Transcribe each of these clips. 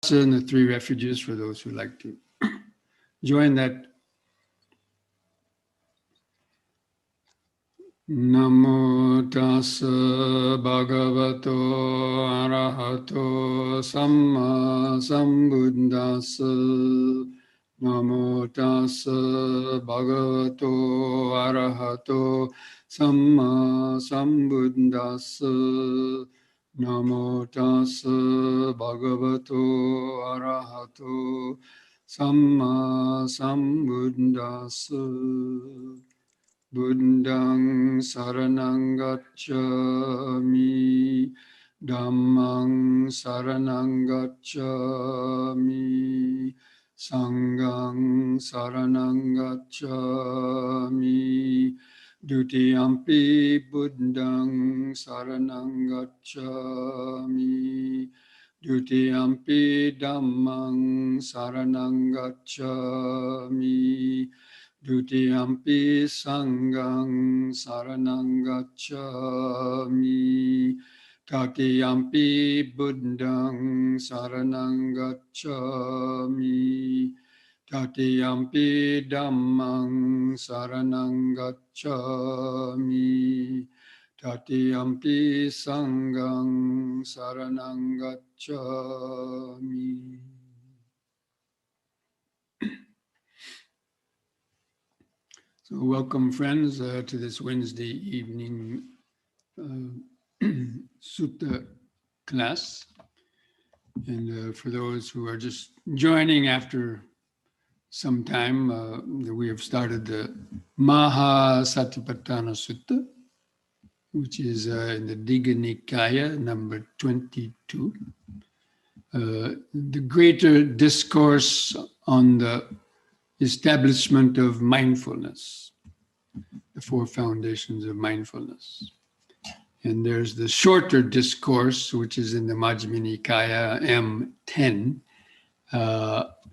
and the three refuges for those who like to join that. Namo tassa bhagavato arahato samma sambuddhassa. Namo tassa bhagavato arahato samma sambuddhassa. Namo tassa bhagavato arahato samma sambuddhassa. Buddhang saranang gacchami, Dhammang saranang gacchami, Sanghang saranang gacchami, Dutiyampi Buddhang saranang gacchami, Dutiyampi Dhammang saranang gacchami, Dutiyampi Sanghang saranang gacchami, Tatiyampi Buddhang saranang gacchami, Tatiyampi Dhammang saranang gacchami, Tatiyampi Sanghang saranang gacchami. So welcome, friends, to this Wednesday evening Sutta class. And for those who are just joining after some time, we have started the Mahasatipattana Sutta, which is in the Digha Nikaya, number 22. The greater discourse on the establishment of mindfulness, the four foundations of mindfulness. And there's the shorter discourse, which is in the Majjhima Nikaya, M10.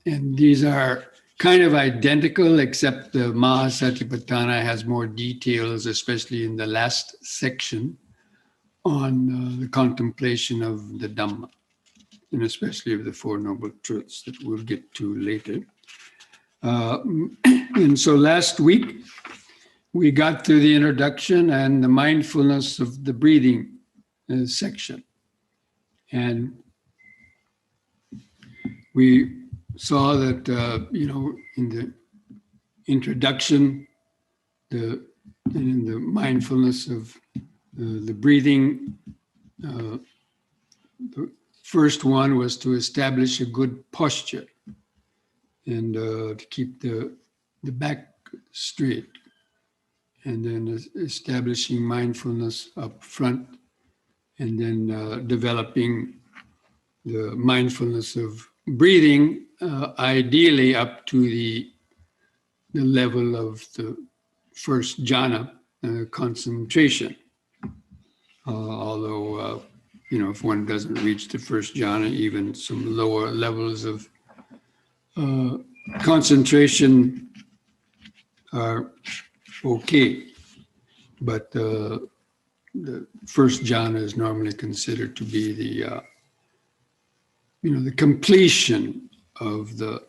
And these are kind of identical, except the Mahasatipattana has more details, especially in the last section, on the contemplation of the Dhamma, and especially of the Four Noble Truths that we'll get to later. And so last week, we got through the introduction and the mindfulness of the breathing section. And we saw that, in the introduction, and in the mindfulness of the breathing, the first one was to establish a good posture and to keep the back straight, and then establishing mindfulness up front, and then developing the mindfulness of breathing, ideally up to the level of the first jhana, concentration. Although, if one doesn't reach the first jhana, even some lower levels of concentration are okay, but the first jhana is normally considered to be the the completion of the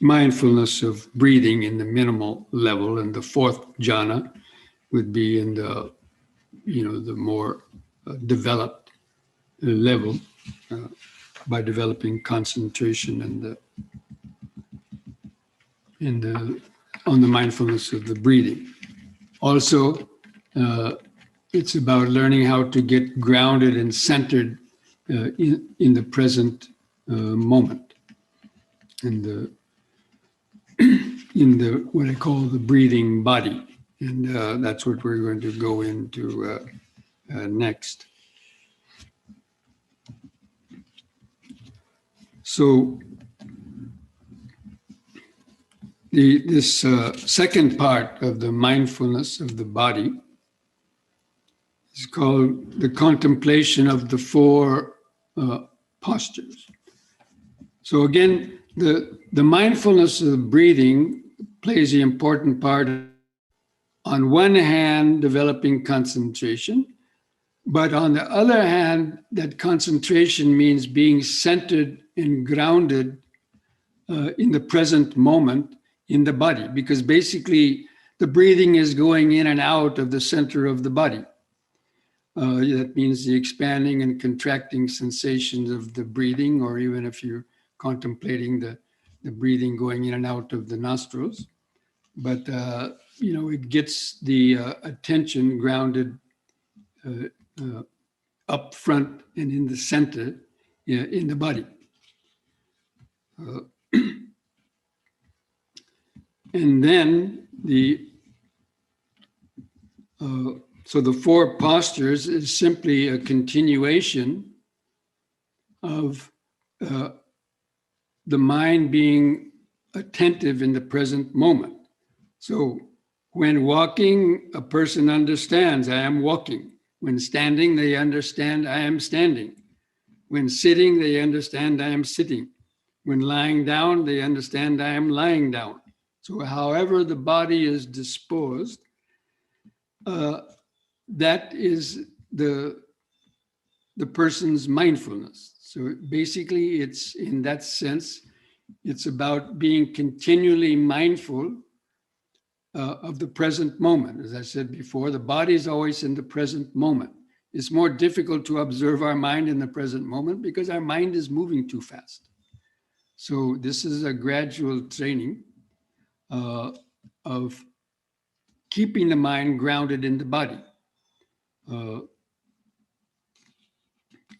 mindfulness of breathing in the minimal level, and the fourth jhana would be in the the more developed level by developing concentration and on the mindfulness of the breathing. Also, it's about learning how to get grounded and centered in the present moment, in the what I call the breathing body, and that's what we're going to go into next. So this second part of the mindfulness of the body is called the contemplation of the four postures. So again, the mindfulness of breathing plays the important part. On one hand, developing concentration, But on the other hand, that concentration means being centered and grounded in the present moment in the body, because basically the breathing is going in and out of the center of the body. That means the expanding and contracting sensations of the breathing, or even if you're contemplating the breathing going in and out of the nostrils. But, it gets the attention grounded up front and in the center in the body. And then so the four postures is simply a continuation of the mind being attentive in the present moment. So when walking, a person understands, I am walking. When standing, they understand, I am standing. When sitting, they understand, I am sitting. When lying down, they understand, I am lying down. So however the body is disposed, that is the person's mindfulness. So basically, it's in that sense, it's about being continually mindful of the present moment. As I said before, the body is always in the present moment. It's more difficult to observe our mind in the present moment because our mind is moving too fast. So this is a gradual training of keeping the mind grounded in the body.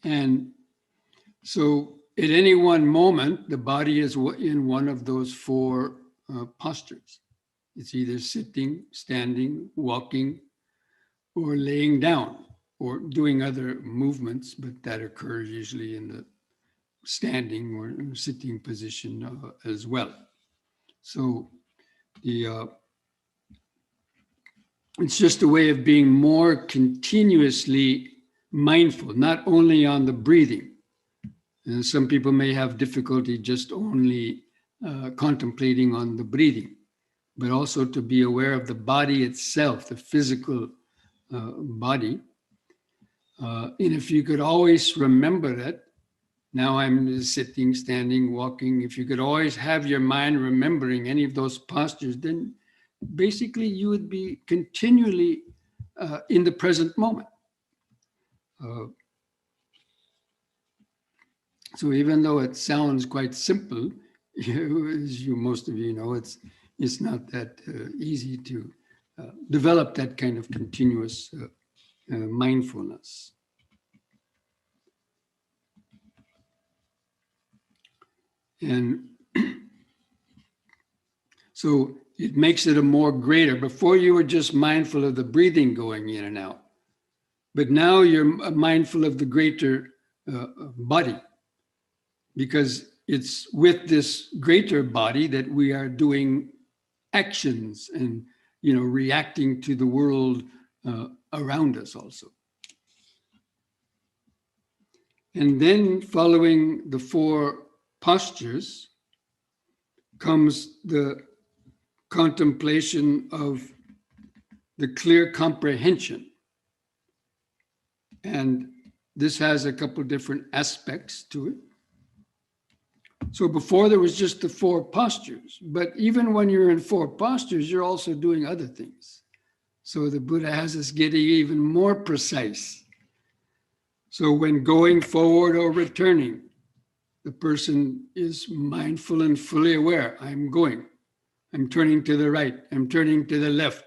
And so at any one moment, the body is in one of those four postures. It's either sitting, standing, walking, or laying down, or doing other movements, but that occurs usually in the standing or sitting position as well. So it's just a way of being more continuously mindful, not only on the breathing. And some people may have difficulty just only contemplating on the breathing, but also to be aware of the body itself, the physical body. And if you could always remember that, now I'm sitting, standing, walking, if you could always have your mind remembering any of those postures, then basically you would be continually in the present moment. So even though it sounds quite simple, as most of you know, it's not that easy to develop that kind of continuous mindfulness. And so it makes it a more greater. Before you were just mindful of the breathing going in and out, but now you're mindful of the greater body, because it's with this greater body that we are doing actions and reacting to the world around us also. And then following the four postures comes the contemplation of the clear comprehension. And this has a couple different aspects to it. So before there was just the four postures, but even when you're in four postures, you're also doing other things. So the Buddha has us getting even more precise. So when going forward or returning, the person is mindful and fully aware. I'm going. I'm turning to the right. I'm turning to the left.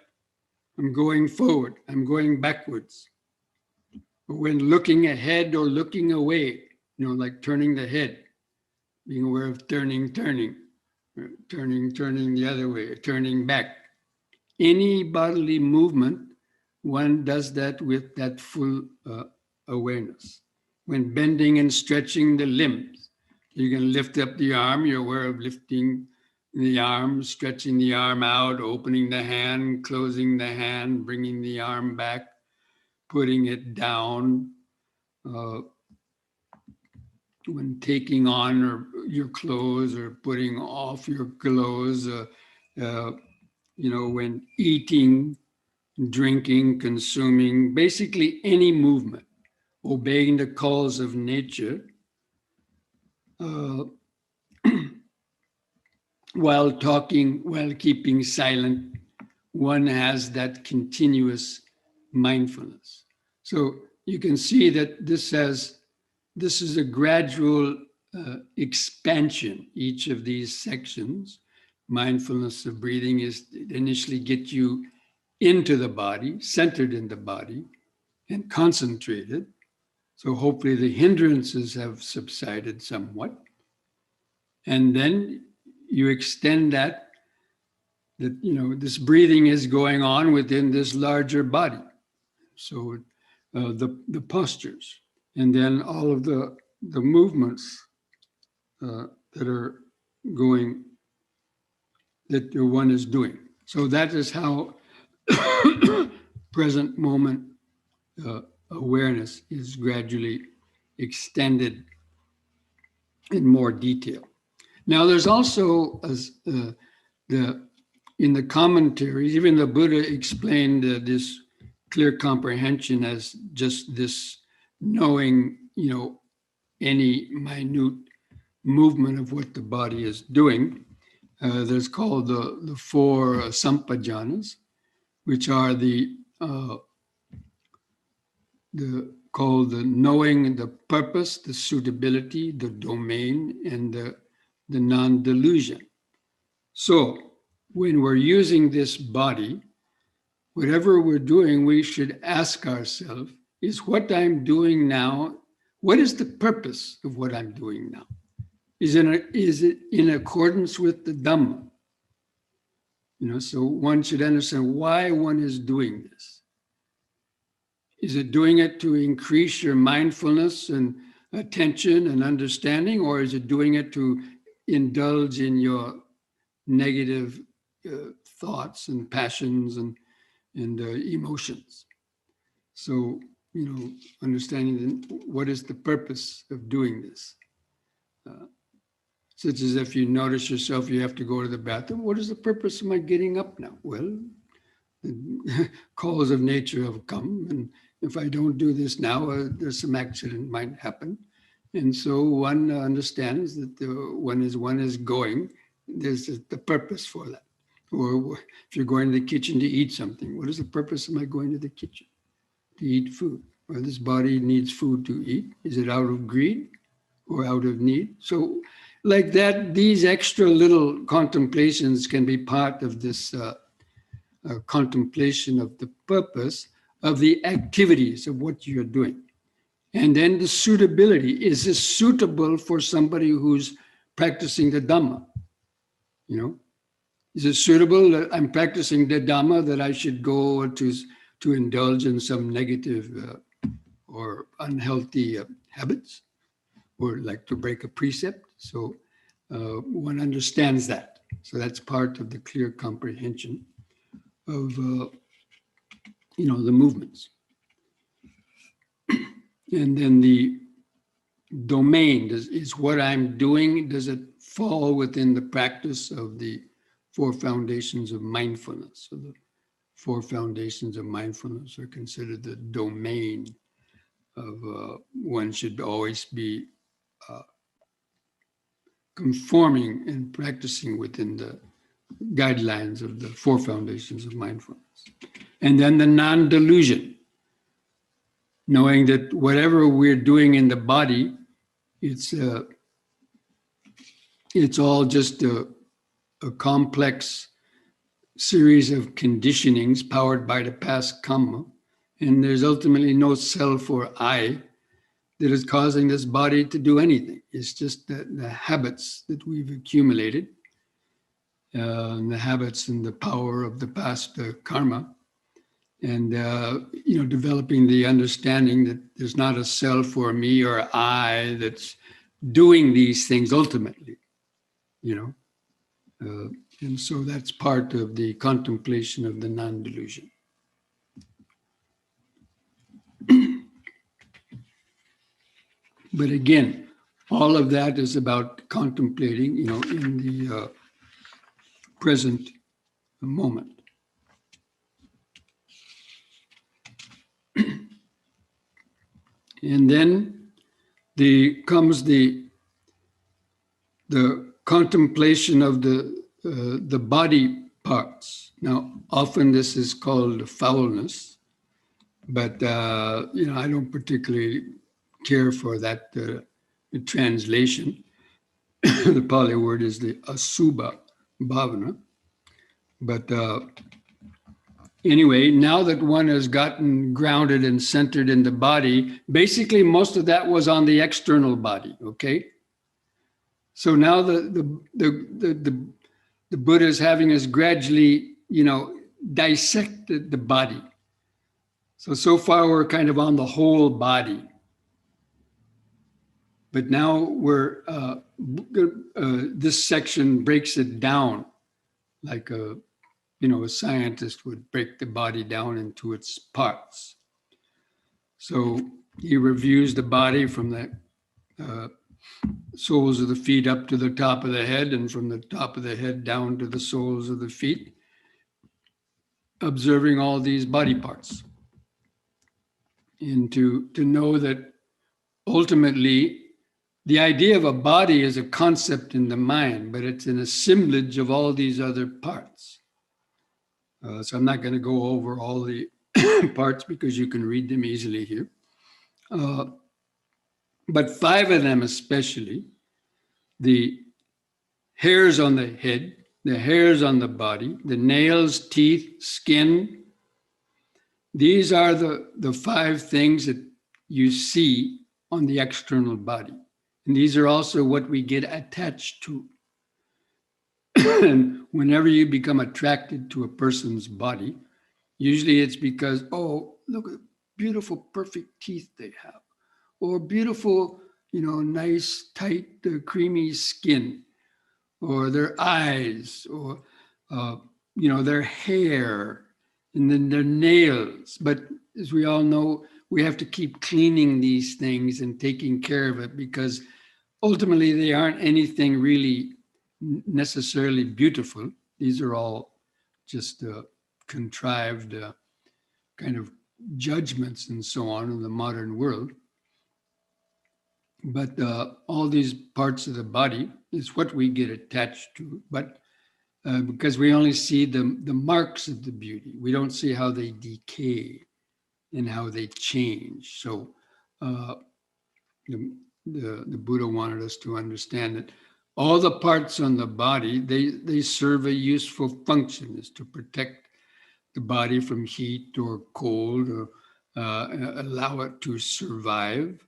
I'm going forward. I'm going backwards. But when looking ahead or looking away, like turning the head, being aware of turning the other way, turning back. Any bodily movement, one does that with that full awareness. When bending and stretching the limbs, you can lift up the arm, you're aware of lifting the arm, stretching the arm out, opening the hand, closing the hand, bringing the arm back, putting it down. When taking on your clothes or putting off your clothes, when eating, drinking, consuming, basically any movement. obeying the calls of nature, while talking, while keeping silent, one has that continuous mindfulness. So you can see that this is a gradual expansion. Each of these sections, mindfulness of breathing, is initially get you into the body, centered in the body, and concentrated. So hopefully the hindrances have subsided somewhat. And then you extend that this breathing is going on within this larger body. So the postures, and then all of the movements that are going, that one is doing. So that is how present moment awareness is gradually extended in more detail. Now, there's also in the commentaries, even the Buddha explained this clear comprehension as just this knowing, any minute movement of what the body is doing. There's called the four sampajanas, which are called the knowing, the purpose, the suitability, the domain, and the non-delusion. So when we're using this body, whatever we're doing, we should ask ourselves, is what I'm doing now, what is the purpose of what I'm doing now? Is it in accordance with the Dhamma? So one should understand why one is doing this. Is it doing it to increase your mindfulness and attention and understanding, or is it doing it to indulge in your negative thoughts and passions and emotions? So, understanding what is the purpose of doing this. Such as if you notice yourself, you have to go to the bathroom. What is the purpose of my getting up now? Well, the calls of nature have come, and if I don't do this now, there's some accident might happen. And so one understands that one is going, there's the purpose for that. Or if you're going to the kitchen to eat something, what is the purpose of my going to the kitchen? To eat food. Well, this body needs food to eat. Is it out of greed or out of need? So like that, these extra little contemplations can be part of this contemplation of the purpose of the activities of what you're doing. And then the suitability. Is this suitable for somebody who's practicing the Dhamma? Is it suitable that I'm practicing the Dhamma, that I should go to indulge in some negative or unhealthy habits, or like to break a precept? So one understands that. So that's part of the clear comprehension of the movements. And then the domain is what I'm doing. Does it fall within the practice of the four foundations of mindfulness? So the four foundations of mindfulness are considered the domain of one should always be conforming and practicing within the guidelines of the four foundations of mindfulness. And then the non-delusion, knowing that whatever we're doing in the body, it's all just a complex series of conditionings powered by the past karma, and there's ultimately no self or I that is causing this body to do anything. It's just the habits that we've accumulated, the habits and the power of the past karma, and developing the understanding that there's not a self or me or I that's doing these things ultimately, and so that's part of the contemplation of the non-delusion. But again, all of that is about contemplating, in the present moment. And then comes the contemplation of the body parts. Now, often this is called foulness, but I don't particularly care for that translation. The Pali word is the asubha bhavana. But anyway, now that one has gotten grounded and centered in the body, basically most of that was on the external body. Okay, so now the Buddha is having us gradually, dissect the body. So far we're kind of on the whole body, but now we're this section breaks it down like a scientist would break the body down into its parts. So he reviews the body from the soles of the feet up to the top of the head, and from the top of the head down to the soles of the feet, observing all these body parts. And to know that ultimately the idea of a body is a concept in the mind, but it's an assemblage of all these other parts. So I'm not going to go over all the parts because you can read them easily here. But 5 of them especially, the hairs on the head, the hairs on the body, the nails, teeth, skin, these are the 5 things that you see on the external body. And these are also what we get attached to. And whenever you become attracted to a person's body, usually it's because, oh, look at beautiful, perfect teeth they have, or beautiful, nice, tight, creamy skin, or their eyes, or, their hair, and then their nails. But as we all know, we have to keep cleaning these things and taking care of it because ultimately they aren't anything really necessarily beautiful. These are all just contrived kind of judgments and so on in the modern world. But all these parts of the body is what we get attached to. But because we only see the marks of the beauty, we don't see how they decay and how they change. So the Buddha wanted us to understand that all the parts on the body, they serve a useful function, is to protect the body from heat or cold, or allow it to survive.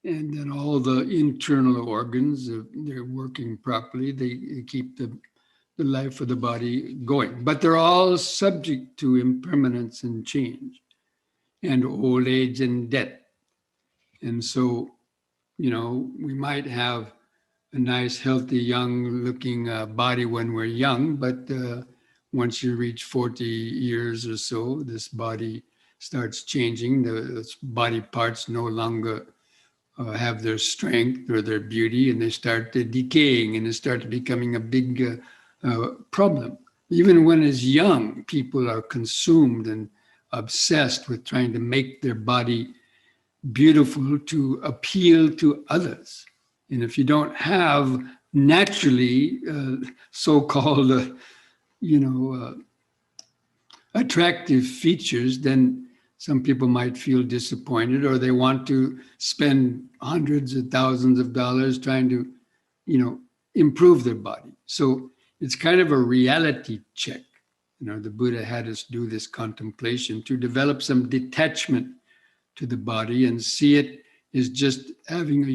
And then all the internal organs, they're working properly. They keep the life of the body going. But they're all subject to impermanence and change, and old age and death. And so, we might have a nice, healthy, young-looking body when we're young, but once you reach 40 years or so, this body starts changing. The body parts no longer have their strength or their beauty, and they start decaying, and they start becoming a big problem. Even when it's young, people are consumed and obsessed with trying to make their body beautiful to appeal to others. And if you don't have naturally so-called, attractive features, then some people might feel disappointed, or they want to spend hundreds of thousands of dollars trying to, improve their body. So it's kind of a reality check. The Buddha had us do this contemplation to develop some detachment to the body and see it as just having a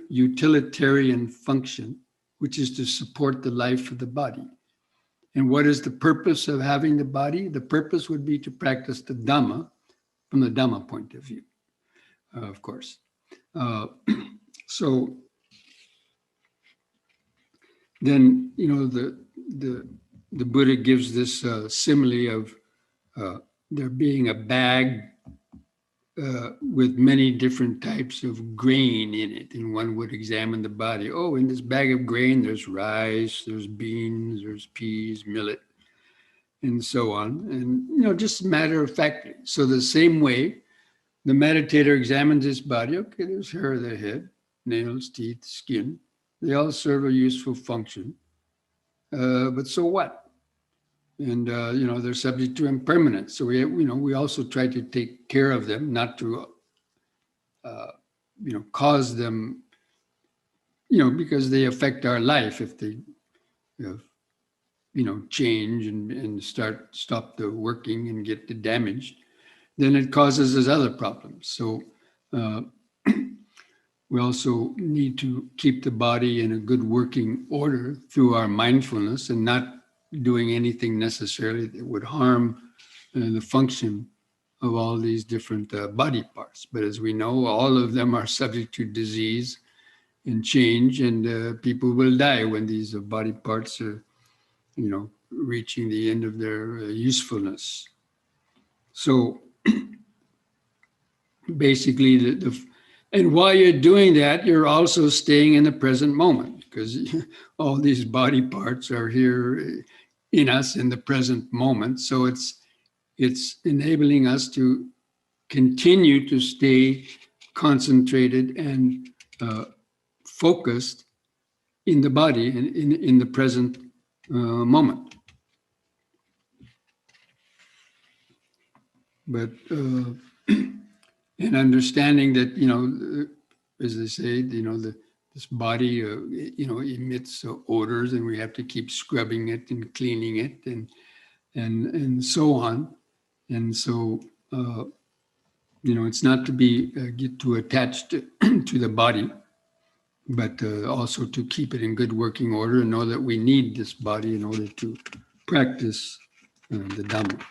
utilitarian function, which is to support the life of the body. And what is the purpose of having the body? The purpose would be to practice the Dhamma from the Dhamma point of view, of course. So then, the Buddha gives this simile of there being a bag with many different types of grain in it. And one would examine the body. Oh, in this bag of grain, there's rice, there's beans, there's peas, millet, and so on. And, just matter of fact. So the same way, the meditator examines his body. Okay, there's hair of the head, nails, teeth, skin. They all serve a useful function. But so what? And they're subject to impermanence. So we also try to take care of them, not to cause them, because they affect our life. If they change and stop the working and get the damage, then it causes us other problems. So we also need to keep the body in a good working order through our mindfulness and not doing anything necessarily that would harm the function of all these different body parts. But as we know, all of them are subject to disease and change, and people will die when these body parts are, reaching the end of their usefulness. So basically, and while you're doing that, you're also staying in the present moment, because all these body parts are here in us in the present moment. So it's enabling us to continue to stay concentrated and focused in the body and in the present moment. But in understanding that, as they say, this body, emits odors, and we have to keep scrubbing it and cleaning it, and so on. And so, it's not to be get too attached to the body, but also to keep it in good working order and know that we need this body in order to practice the Dhamma.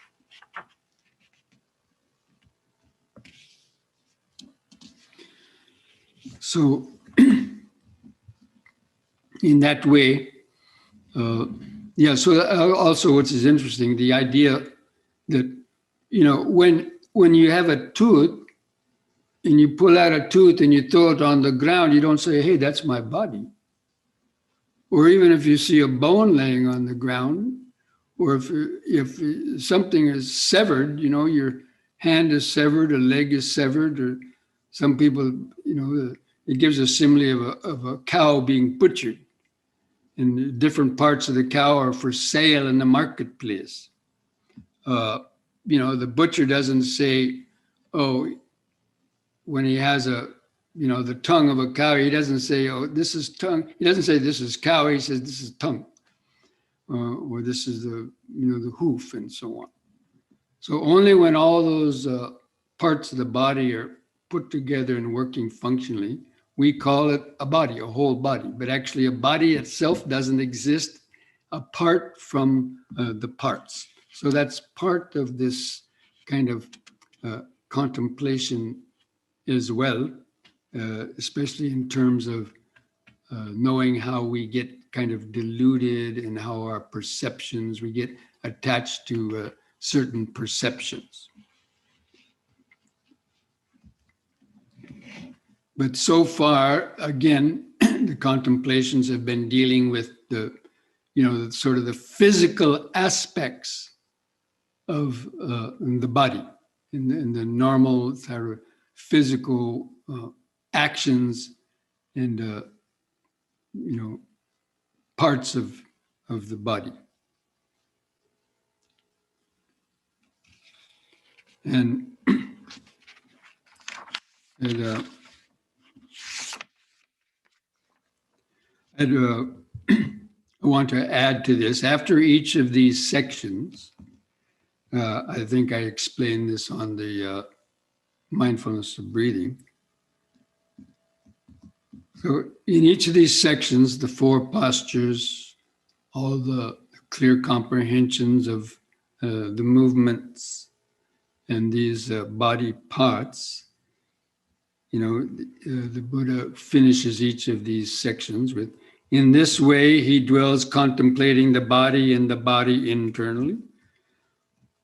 So, in that way, so also what is interesting, the idea that, when you have a tooth and you pull out a tooth and you throw it on the ground, you don't say, hey, that's my body. Or even if you see a bone laying on the ground, or if something is severed, your hand is severed, a leg is severed, or some people, it gives a simile of a cow being butchered. And different parts of the cow are for sale in the marketplace. The butcher doesn't say, oh, when he has the tongue of a cow, he doesn't say, oh, this is tongue. He doesn't say this is cow. He says this is tongue, or this is the hoof, and so on. So only when all those parts of the body are put together and working functionally, we call it a body, a whole body. But actually, a body itself doesn't exist apart from the parts. So that's part of this kind of contemplation as well, especially in terms of knowing how we get kind of deluded and how our perceptions, we get attached to certain perceptions. But so far, again, the contemplations have been dealing with the sort of the physical aspects of the body, in the normal sort of physical actions and parts of the body. And I want to add to this, after each of these sections, I think I explained this on the mindfulness of breathing. So in each of these sections, the 4 postures, all the clear comprehensions of the movements and these body parts, the Buddha finishes each of these sections with, in this way he dwells contemplating the body and the body internally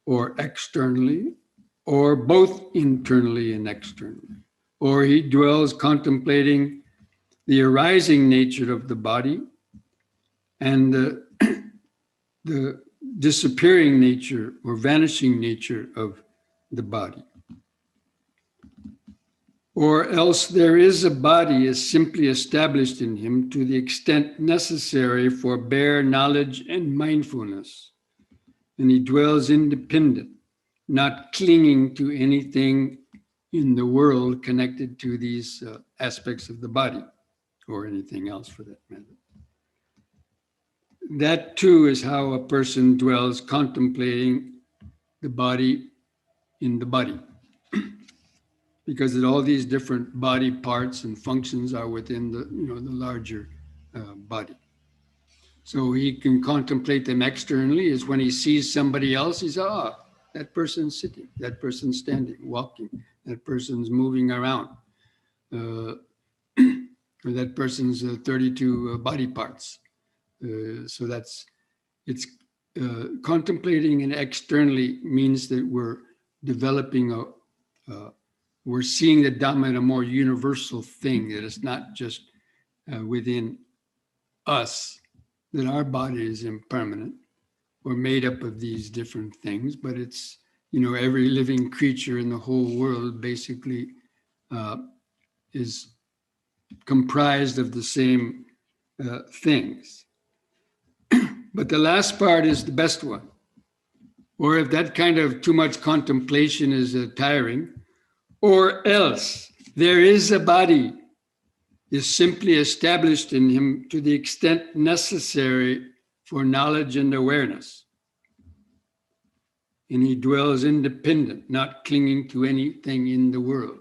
or externally, or both internally and externally. Or he dwells contemplating the arising nature of the body and the disappearing nature or vanishing nature of the body. Or else there is a body is simply established in him to the extent necessary for bare knowledge and mindfulness. And he dwells independent, not clinging to anything in the world connected to these aspects of the body, or anything else for that matter. That too is how a person dwells, contemplating the body in the body. Because all these different body parts and functions are within the, the larger body. So he can contemplate them externally, is when he sees somebody else, he's, that person's sitting, that person's standing, walking, that person's moving around, or that person's 32 body parts. So it's contemplating it externally means that we're developing we're seeing the Dhamma in a more universal thing, that it's not just within us, that our body is impermanent. We're made up of these different things, but it's, every living creature in the whole world basically is comprised of the same things. But the last part is the best one. Or if that kind of too much contemplation is tiring, or else there is a body is simply established in him to the extent necessary for knowledge and awareness. And he dwells independent, not clinging to anything in the world.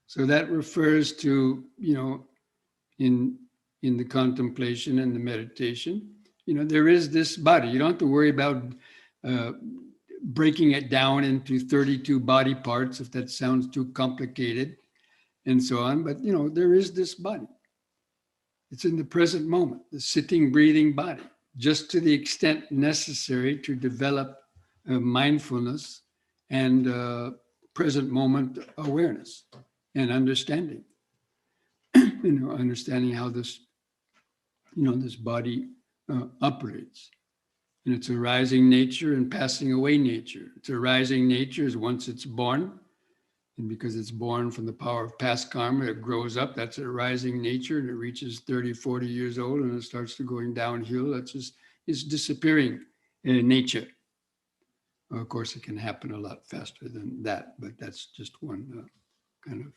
So that refers to, in the contemplation and the meditation, there is this body. You don't have to worry about breaking it down into 32 body parts if that sounds too complicated and so on. But, there is this body. It's in the present moment, the sitting, breathing body, just to the extent necessary to develop mindfulness and present moment awareness and understanding. Understanding how this, this body operates. And its arising nature and passing away nature. Its arising nature is once it's born, and because it's born from the power of past karma, it grows up. That's a rising nature, and it reaches 30, 40 years old, and it starts to going downhill. That's just, it's disappearing in nature. Well, of course, it can happen a lot faster than that, but that's just one kind of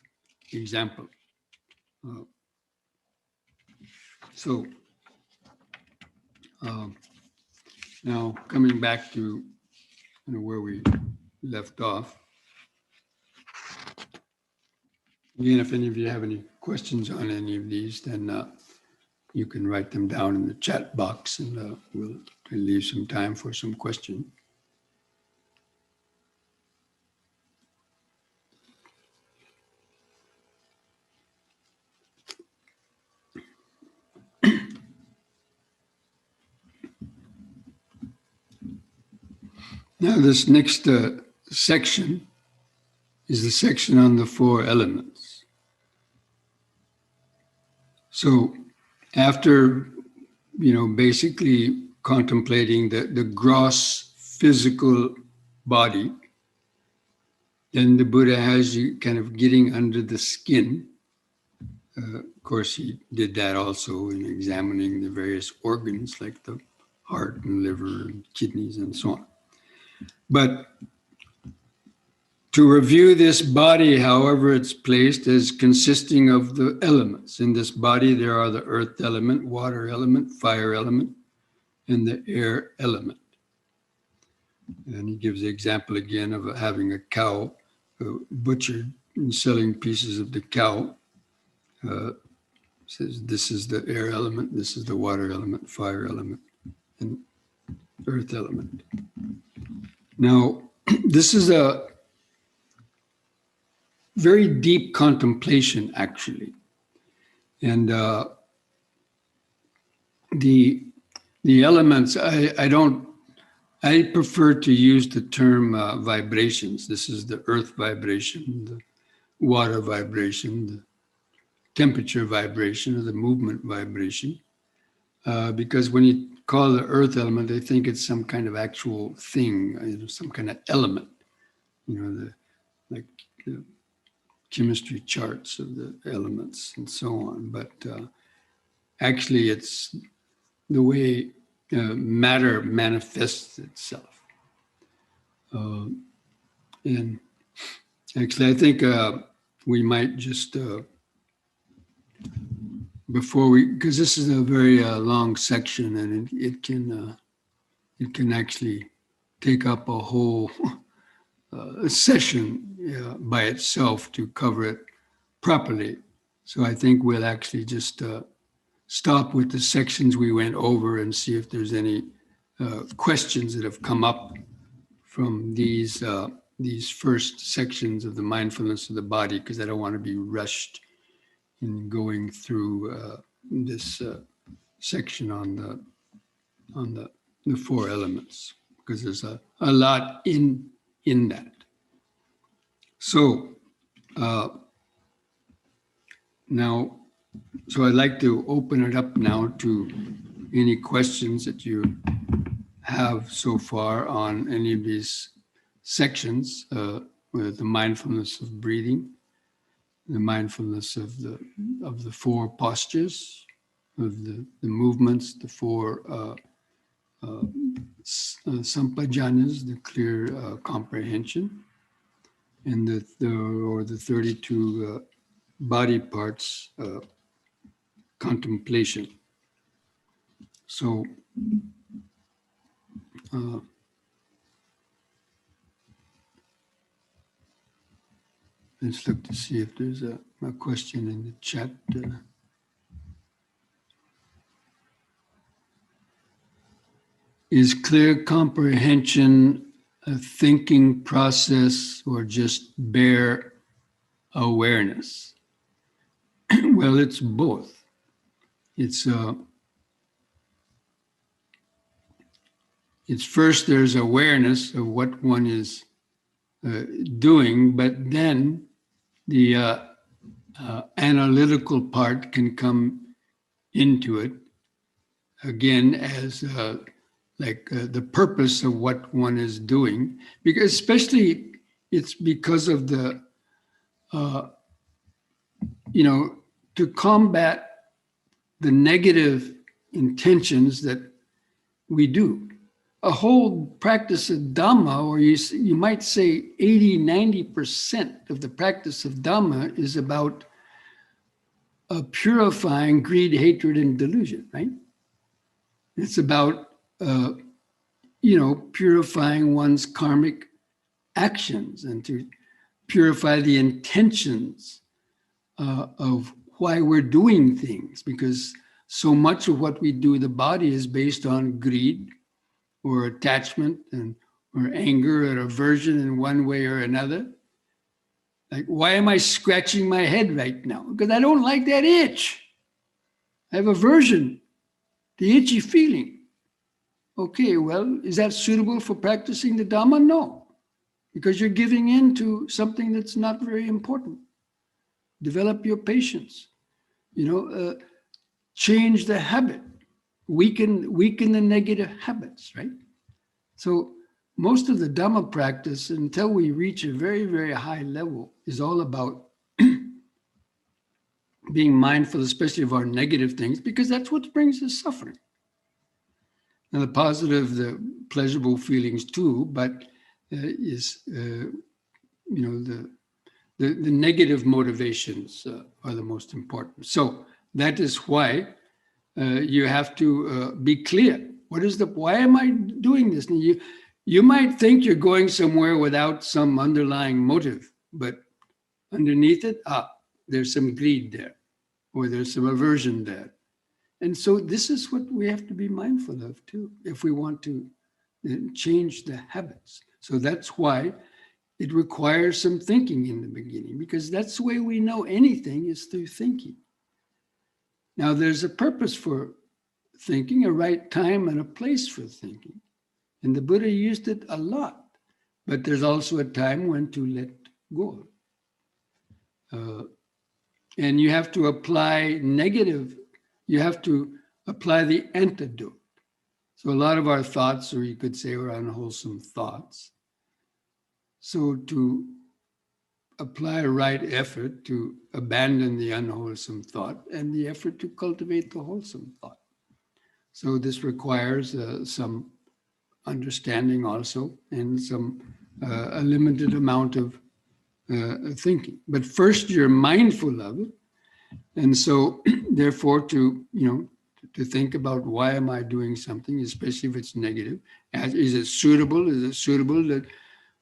example. Now, coming back to where we left off. Again, if any of you have any questions on any of these, then you can write them down in the chat box, and we'll leave some time for some questions. Now, this next section is the section on the four elements. So after, basically contemplating the gross physical body, then the Buddha has you kind of getting under the skin. Of course, he did that also in examining the various organs like the heart and liver and kidneys and so on. But to review this body, however it's placed, as consisting of the elements. In this body, there are the earth element, water element, fire element, and the air element. And he gives the example again of having a cow butchered and selling pieces of the cow. Says this is the air element, this is the water element, fire element, and earth element. Now, this is a very deep contemplation, actually. And the elements, I prefer to use the term vibrations. This is the earth vibration, the water vibration, the temperature vibration, or the movement vibration. Because when you call the earth element, they think it's some kind of actual thing, some kind of element, chemistry charts of the elements and so on. But actually, it's the way matter manifests itself. And actually, I think we might just, before we, because this is a very long section, and it can actually take up a whole session by itself to cover it properly. So I think we'll actually just stop with the sections we went over and see if there's any questions that have come up from these first sections of the mindfulness of the body, because I don't want to be rushed in going through this section on the four elements, because there's a lot in that. So now, so I'd like to open it up now to any questions that you have so far on any of these sections, with the mindfulness of breathing, the mindfulness of the four postures, of the movements, the four sampajanas, the clear comprehension, and the 32 body parts contemplation. So let's look to see if there's a question in the chat. Is clear comprehension a thinking process or just bare awareness? Well, it's both. It's first there's awareness of what one is doing, but then the analytical part can come into it again as the purpose of what one is doing, because especially it's because of the to combat the negative intentions that we do. A whole practice of Dhamma, or you might say 80-90% of the practice of Dhamma is about purifying greed, hatred, and delusion, right? It's about purifying one's karmic actions and to purify the intentions of why we're doing things, because so much of what we do in the body is based on greed or attachment or anger or aversion in one way or another. Like, why am I scratching my head right now? Because I don't like that itch. I have aversion, the itchy feeling. Okay, well, is that suitable for practicing the Dhamma? No, because you're giving in to something that's not very important. Develop your patience. Change the habit. Weaken the negative habits, right? So most of the Dhamma practice, until we reach a very, very high level, is all about being mindful, especially of our negative things, because that's what brings us suffering. Now, the positive, the pleasurable feelings too, but the negative motivations are the most important. So that is why you have to be clear. Why am I doing this? And you might think you're going somewhere without some underlying motive, but underneath it, there's some greed there, or there's some aversion there. And so this is what we have to be mindful of too, if we want to change the habits. So that's why it requires some thinking in the beginning, because that's the way we know anything is through thinking. Now, there's a purpose for thinking, a right time and a place for thinking. And the Buddha used it a lot, but there's also a time when to let go. And you have to apply you have to apply the antidote. So a lot of our thoughts, or you could say, are unwholesome thoughts. So to apply right effort to abandon the unwholesome thought and the effort to cultivate the wholesome thought. So this requires some understanding also and a limited amount of thinking. But first you're mindful of it. And so therefore to think about why am I doing something, especially if it's negative. Is it suitable? Is it suitable that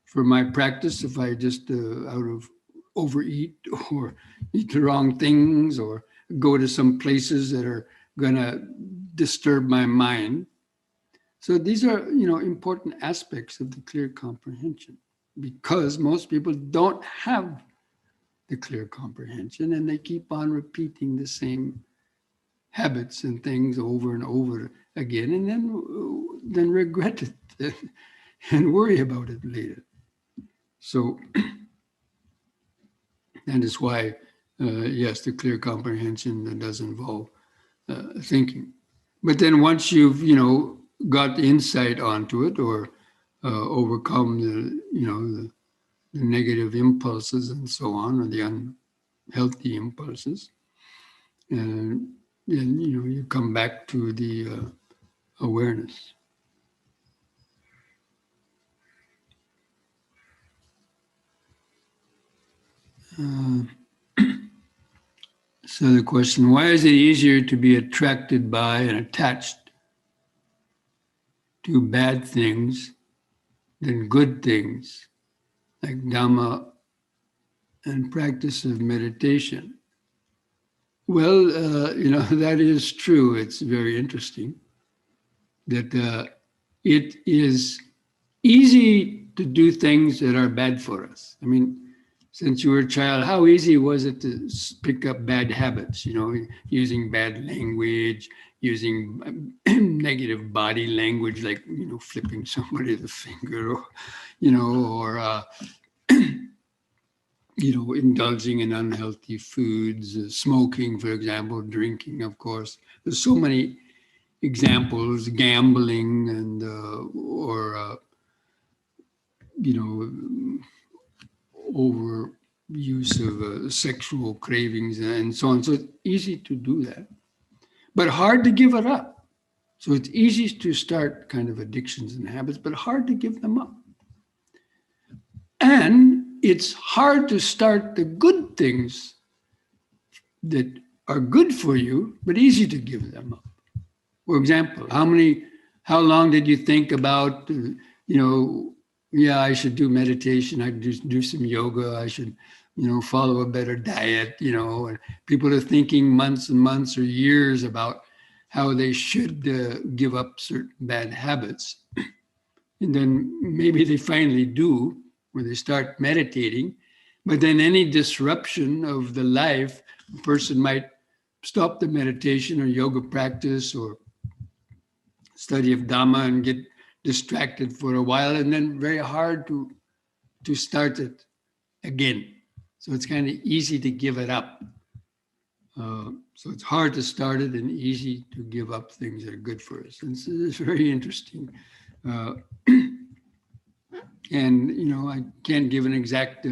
for my practice, if I just out of overeat or eat the wrong things or go to some places that are going to disturb my mind? So these are, important aspects of the clear comprehension, because most people don't have the clear comprehension and they keep on repeating the same habits and things over and over again, and then regret it and worry about it later. So that is why, yes, the clear comprehension does involve thinking. But then once you've, got insight onto it or overcome the negative impulses and so on, or the unhealthy impulses, and then, you come back to the awareness. So the question, why is it easier to be attracted by and attached to bad things than good things, like Dhamma and practice of meditation? Well, that is true. It's very interesting that it is easy to do things that are bad for us. I mean, since you were a child, how easy was it to pick up bad habits, using bad language, using negative body language, like, flipping somebody the finger, or, indulging in unhealthy foods, smoking, for example, drinking, of course. There's so many examples, gambling and, overuse of sexual cravings and so on. So it's easy to do that, but hard to give it up. So it's easy to start kind of addictions and habits, but hard to give them up. And it's hard to start the good things that are good for you, but easy to give them up. For example, how long did you think about, I should do meditation, I should do some yoga, I should, follow a better diet, and people are thinking months and months or years about how they should give up certain bad habits. And then maybe they finally do, where they start meditating, but then any disruption of the life, a person might stop the meditation or yoga practice or study of Dhamma and get distracted for a while, and then very hard to start it again. So it's kind of easy to give it up. So it's hard to start it and easy to give up things that are good for us. And so it's very interesting. And, I can't give an exact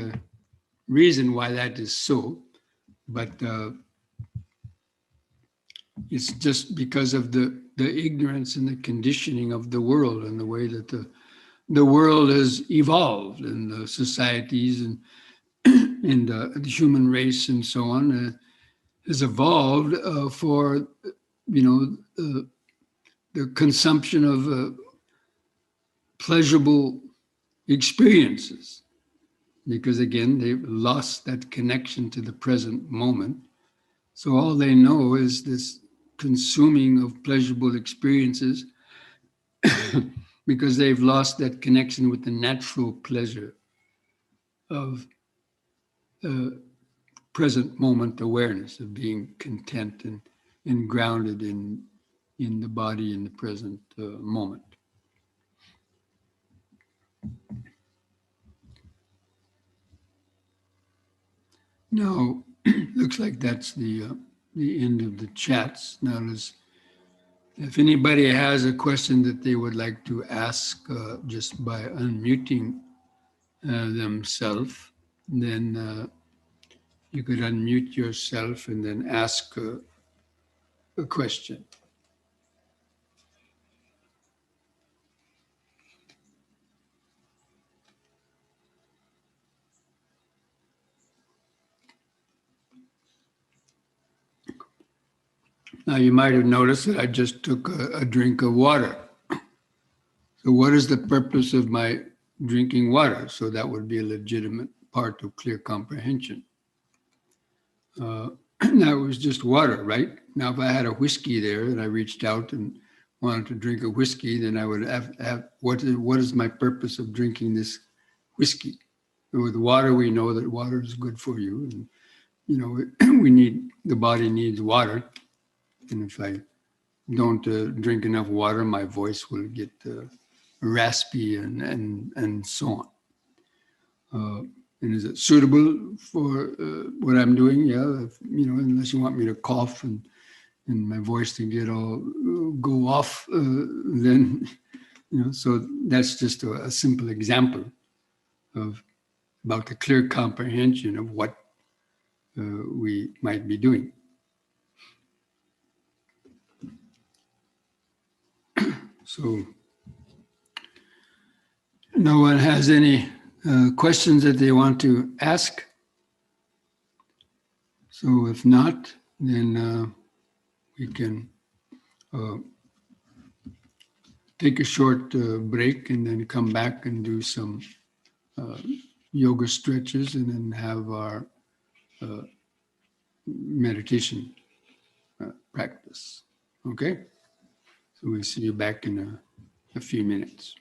reason why that is so, but it's just because of the ignorance and the conditioning of the world and the way that the world has evolved, and the societies and the human race and so on has evolved for, the consumption of pleasurable experiences, because again, they've lost that connection to the present moment. So all they know is this consuming of pleasurable experiences because they've lost that connection with the natural pleasure of present moment awareness, of being content and grounded in the body in the present moment. Now, looks like that's the end of the chats. Now, if anybody has a question that they would like to ask just by unmuting themselves, then you could unmute yourself and then ask a question. Now, you might have noticed that I just took a drink of water. So what is the purpose of my drinking water? So that would be a legitimate part of clear comprehension. Now, it was just water, right? Now, if I had a whiskey there and I reached out and wanted to drink a whiskey, then I would have what is my purpose of drinking this whiskey? With water, we know that water is good for you. And, the body needs water. And if I don't drink enough water, my voice will get raspy and so on. And is it suitable for what I'm doing? Yeah, unless you want me to cough and my voice to go off, then, so that's just a simple example about the clear comprehension of what we might be doing. So no one has any questions that they want to ask? So if not, then we can take a short break and then come back and do some yoga stretches and then have our meditation practice. Okay? So we'll see you back in a few minutes.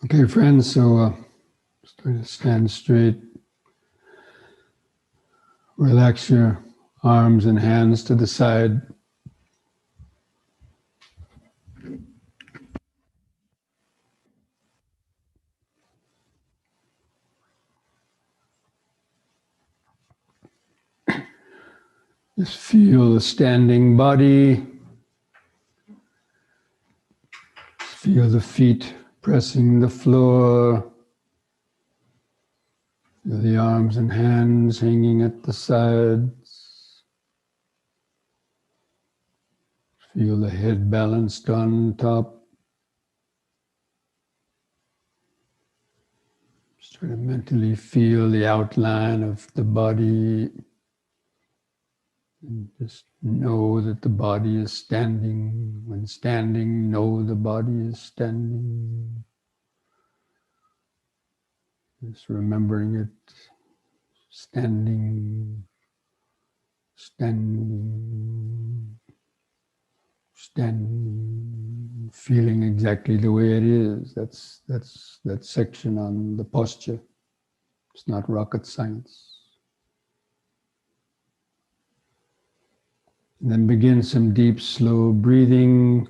Okay, friends, so start to stand straight. Relax your arms and hands to the side. Just feel the standing body. Feel the feet pressing the floor. Feel the arms and hands hanging at the sides. Feel the head balanced on top. Just try to mentally feel the outline of the body. And just know that the body is standing. When standing, know the body is standing. Just remembering it, standing, standing, standing, feeling exactly the way it is. That's that section on the posture. It's not rocket science. And then begin some deep, slow breathing.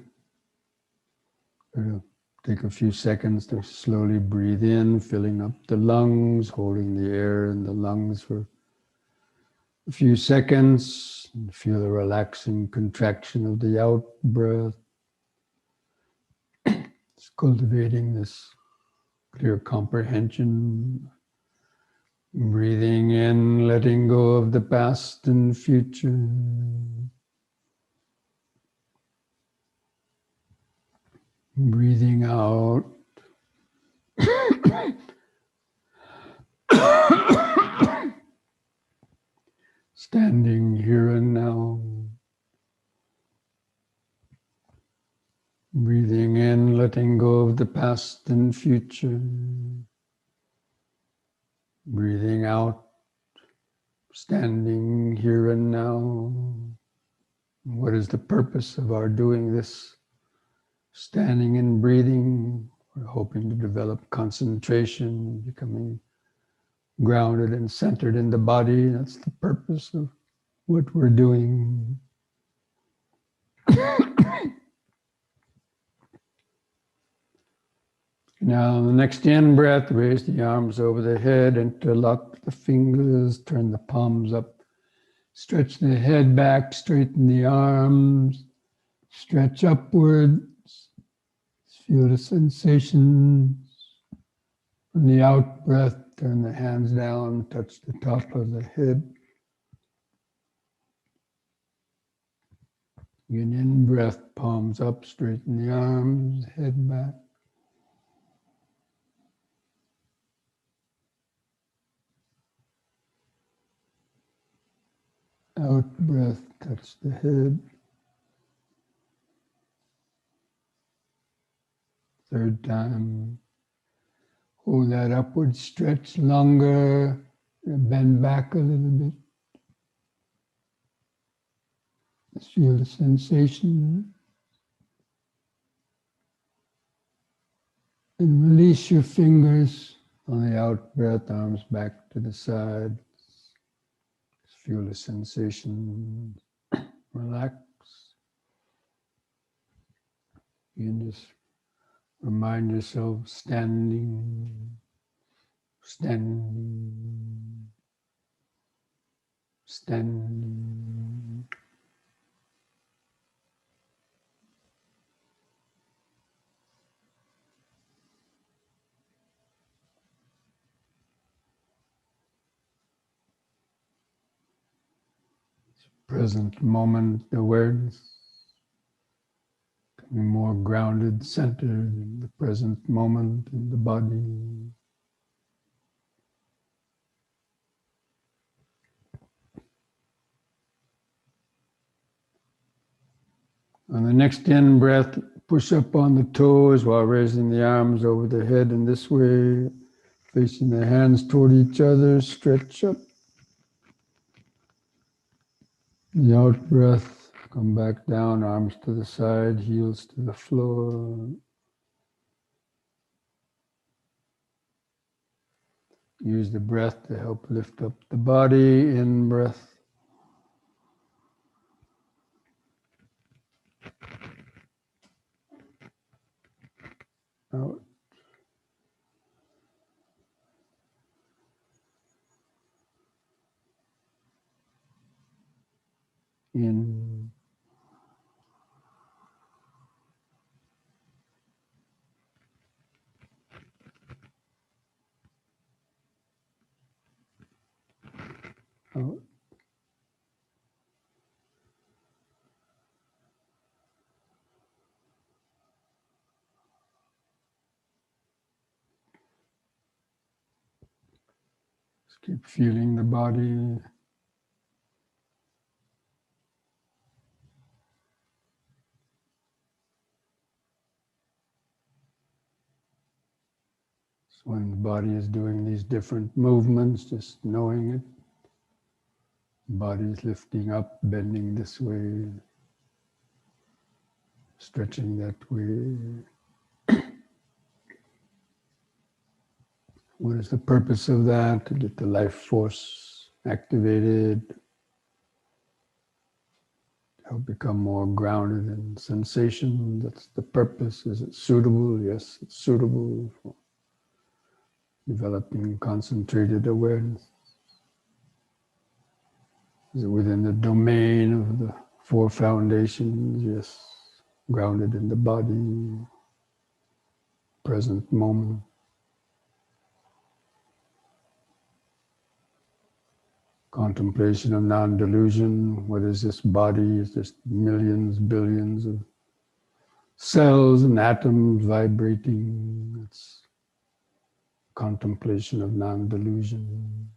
Take a few seconds to slowly breathe in, filling up the lungs, holding the air in the lungs for a few seconds. And feel the relaxing contraction of the out breath. It's cultivating this clear comprehension. Breathing in, letting go of the past and future. Breathing out. Standing here and now. Breathing in, letting go of the past and future. Breathing out, standing here and now. What is the purpose of our doing this? Standing and breathing. We're hoping to develop concentration, becoming grounded and centered in the body. That's the purpose of what we're doing. Now, the next in-breath, raise the arms over the head, interlock the fingers, turn the palms up, stretch the head back, straighten the arms, stretch upwards, feel the sensations. On the out-breath, turn the hands down, touch the top of the head. Again, in-breath, palms up, straighten the arms, head back. Out breath, touch the head. Third time. Hold that upward stretch longer. Bend back a little bit. Just feel the sensation. And release your fingers on the out breath, arms back to the side. Just feel the sensation. Relax. You can just remind yourself standing, standing, standing. Present moment awareness. Becoming more grounded, centered in the present moment in the body. On the next in breath, push up on the toes while raising the arms over the head in this way, facing the hands toward each other, stretch up. The out breath, come back down, arms to the side, heels to the floor. Use the breath to help lift up the body. In breath. Out. In. Out. Just keep feeling the body. So when the body is doing these different movements, just knowing it. Body is lifting up, bending this way, stretching that way. What is the purpose of that? To get the life force activated, help become more grounded in sensation. That's the purpose. Is it suitable? Yes, it's suitable for developing concentrated awareness. Is it within the domain of the four foundations? Yes, grounded in the body, present moment. Contemplation of non-delusion. What is this body? It's just millions, billions of cells and atoms vibrating. It's contemplation of non-delusion.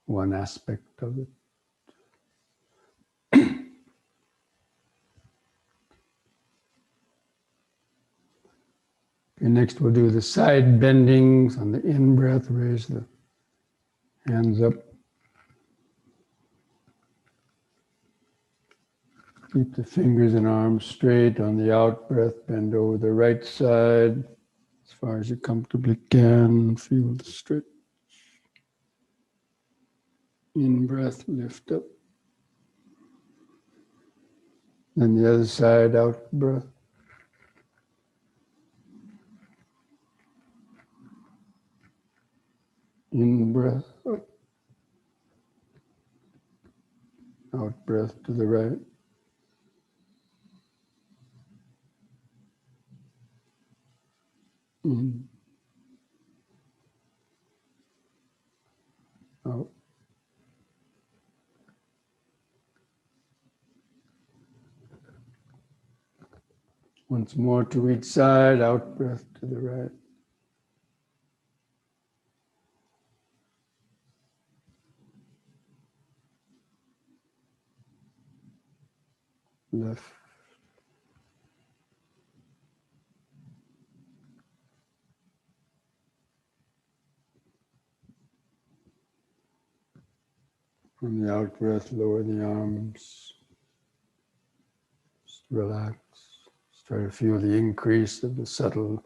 One aspect of it. Okay, next we'll do the side bendings on the in-breath. Raise the hands up. Keep the fingers and arms straight. On the out-breath, bend over the right side as far as you comfortably can. Feel the stretch. In-breath, lift up. Then the other side, out-breath. In-breath, up. Out-breath to the right. In. Out. Once more to each side, out-breath to the right. Left. From the out-breath, lower the arms. Just relax. Just try to feel the increase of the subtle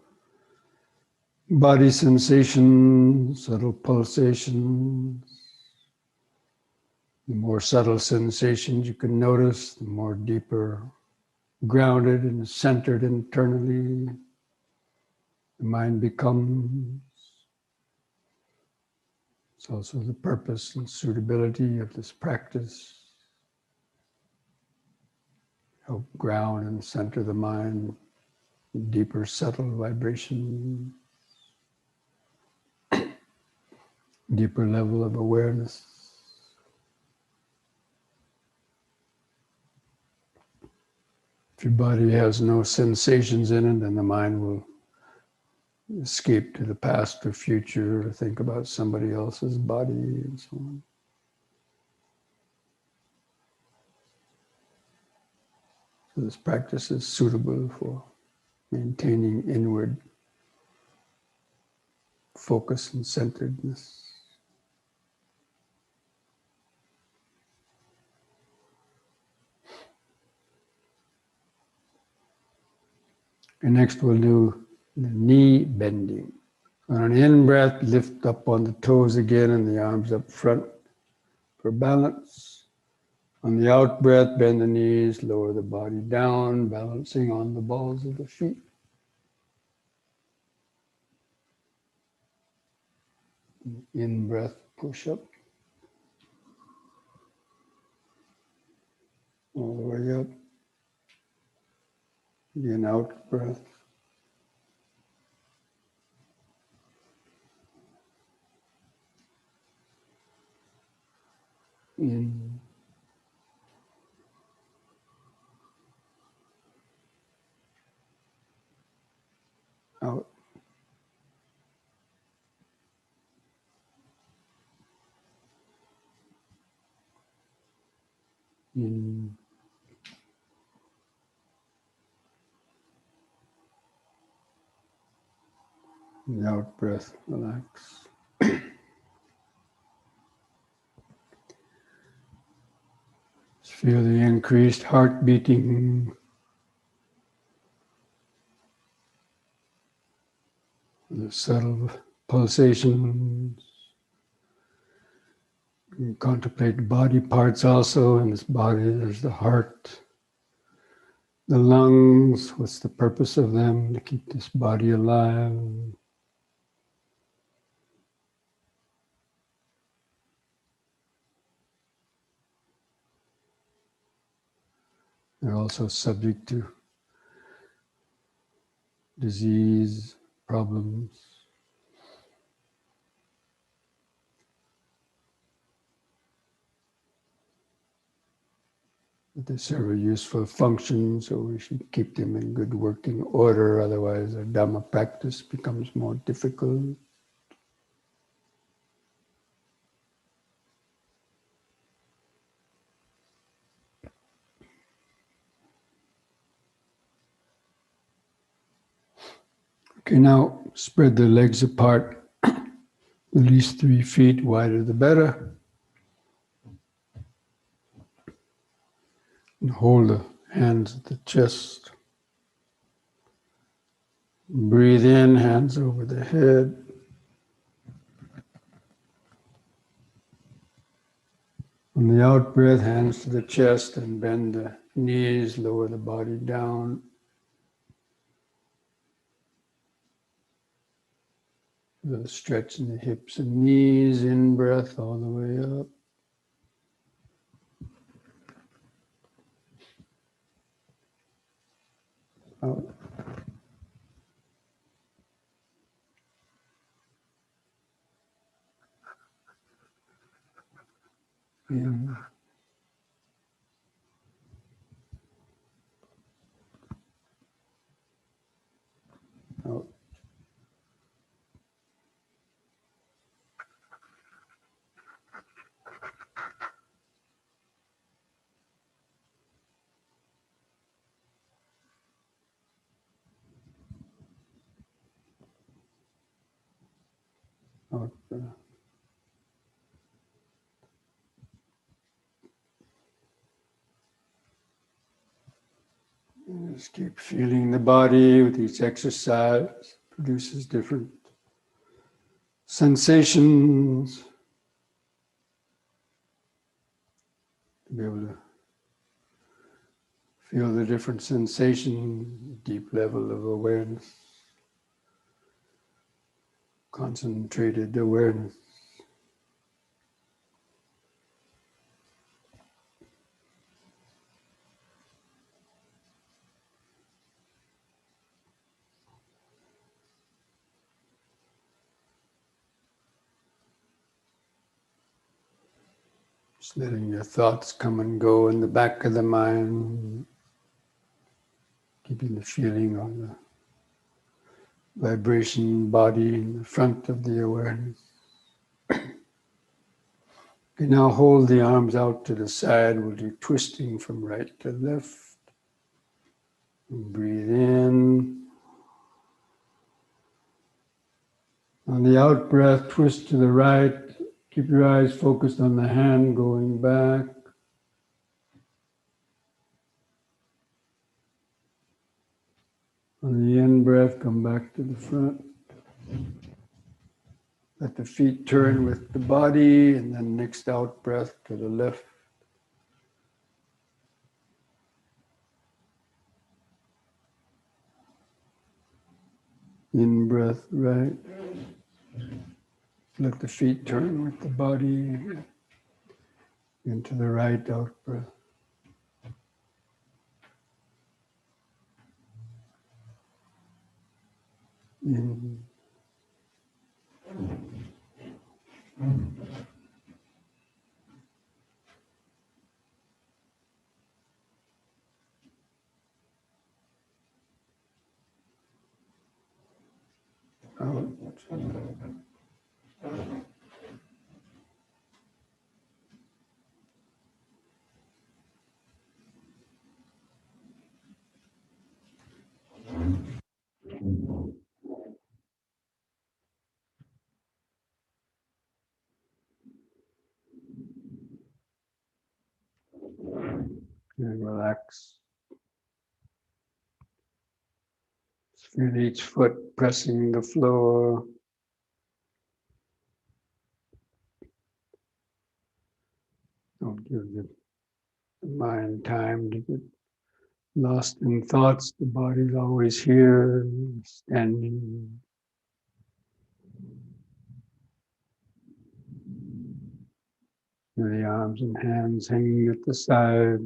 body sensation, subtle pulsations. The more subtle sensations you can notice, the more deeper grounded and centered internally the mind becomes. It's also the purpose and suitability of this practice. Help ground and center the mind, deeper subtle vibration, deeper level of awareness. If your body has no sensations in it, then the mind will escape to the past or future, or think about somebody else's body and so on. So this practice is suitable for maintaining inward focus and centeredness. And next we'll do the knee bending On an in-breath, lift up on the toes again and the arms up front for balance. On the out-breath, bend the knees, lower the body down, balancing on the balls of the feet. In-breath, push up. All the way up. Again, out-breath. In. Out. In. The out breath, relax. Just feel the increased heart beating. The subtle pulsations. You contemplate body parts also. In this body, there's the heart, the lungs. What's the purpose of them? To keep this body alive. They're also subject to disease, problems. But they serve a useful function, so we should keep them in good working order, otherwise our Dhamma practice becomes more difficult. Okay, now spread the legs apart, at least 3 feet, wider the better. And hold the hands at the chest. Breathe in, hands over the head. On the out breath, hands to the chest and bend the knees, lower the body down. The stretch in the hips and knees, in breath all the way up. Out. In. Out. Out breath. Just keep feeling the body with each exercise. Produces different sensations. To be able to feel the different sensations, deep level of awareness, concentrated awareness. Just letting your thoughts come and go in the back of the mind, keeping the feeling of the vibration body in the front of the awareness. You now hold the arms out to the side. We'll do twisting from right to left. Breathe in. On the out breath, twist to the right. Keep your eyes focused on the hand going back. On the in breath, come back to the front. Let the feet turn with the body, and then next out breath to the left. In breath right. Let the feet turn with the body into the right out breath. In. Out. And relax. Feel each foot pressing the floor. Don't give the mind time to get lost in thoughts. The body's always here, standing. The arms and hands hanging at the side.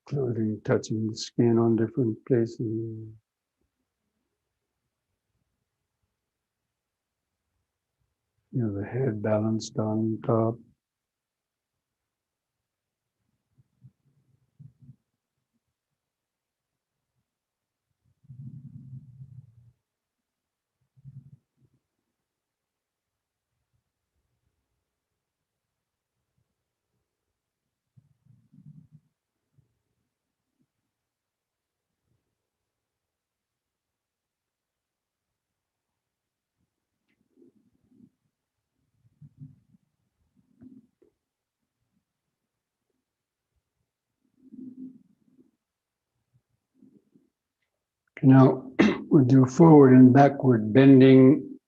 Clothing touching the skin on different places. The head balanced on top. Now we'll do forward and backward bending.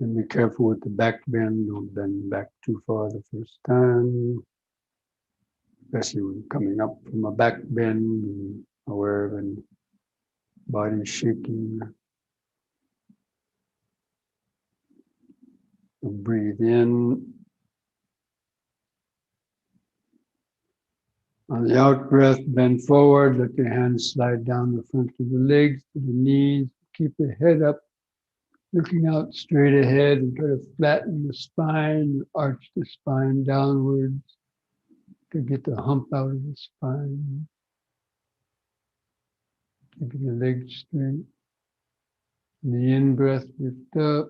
And be careful with the back bend. Don't bend back too far the first time. Especially when coming up from a back bend and aware of the body shaking. And breathe in. On the out breath, bend forward. Let your hands slide down the front of the legs to the knees. Keep the head up, looking out straight ahead, and try to flatten the spine, arch the spine downwards to get the hump out of the spine. Keeping the legs straight. In the in-breath, lift up.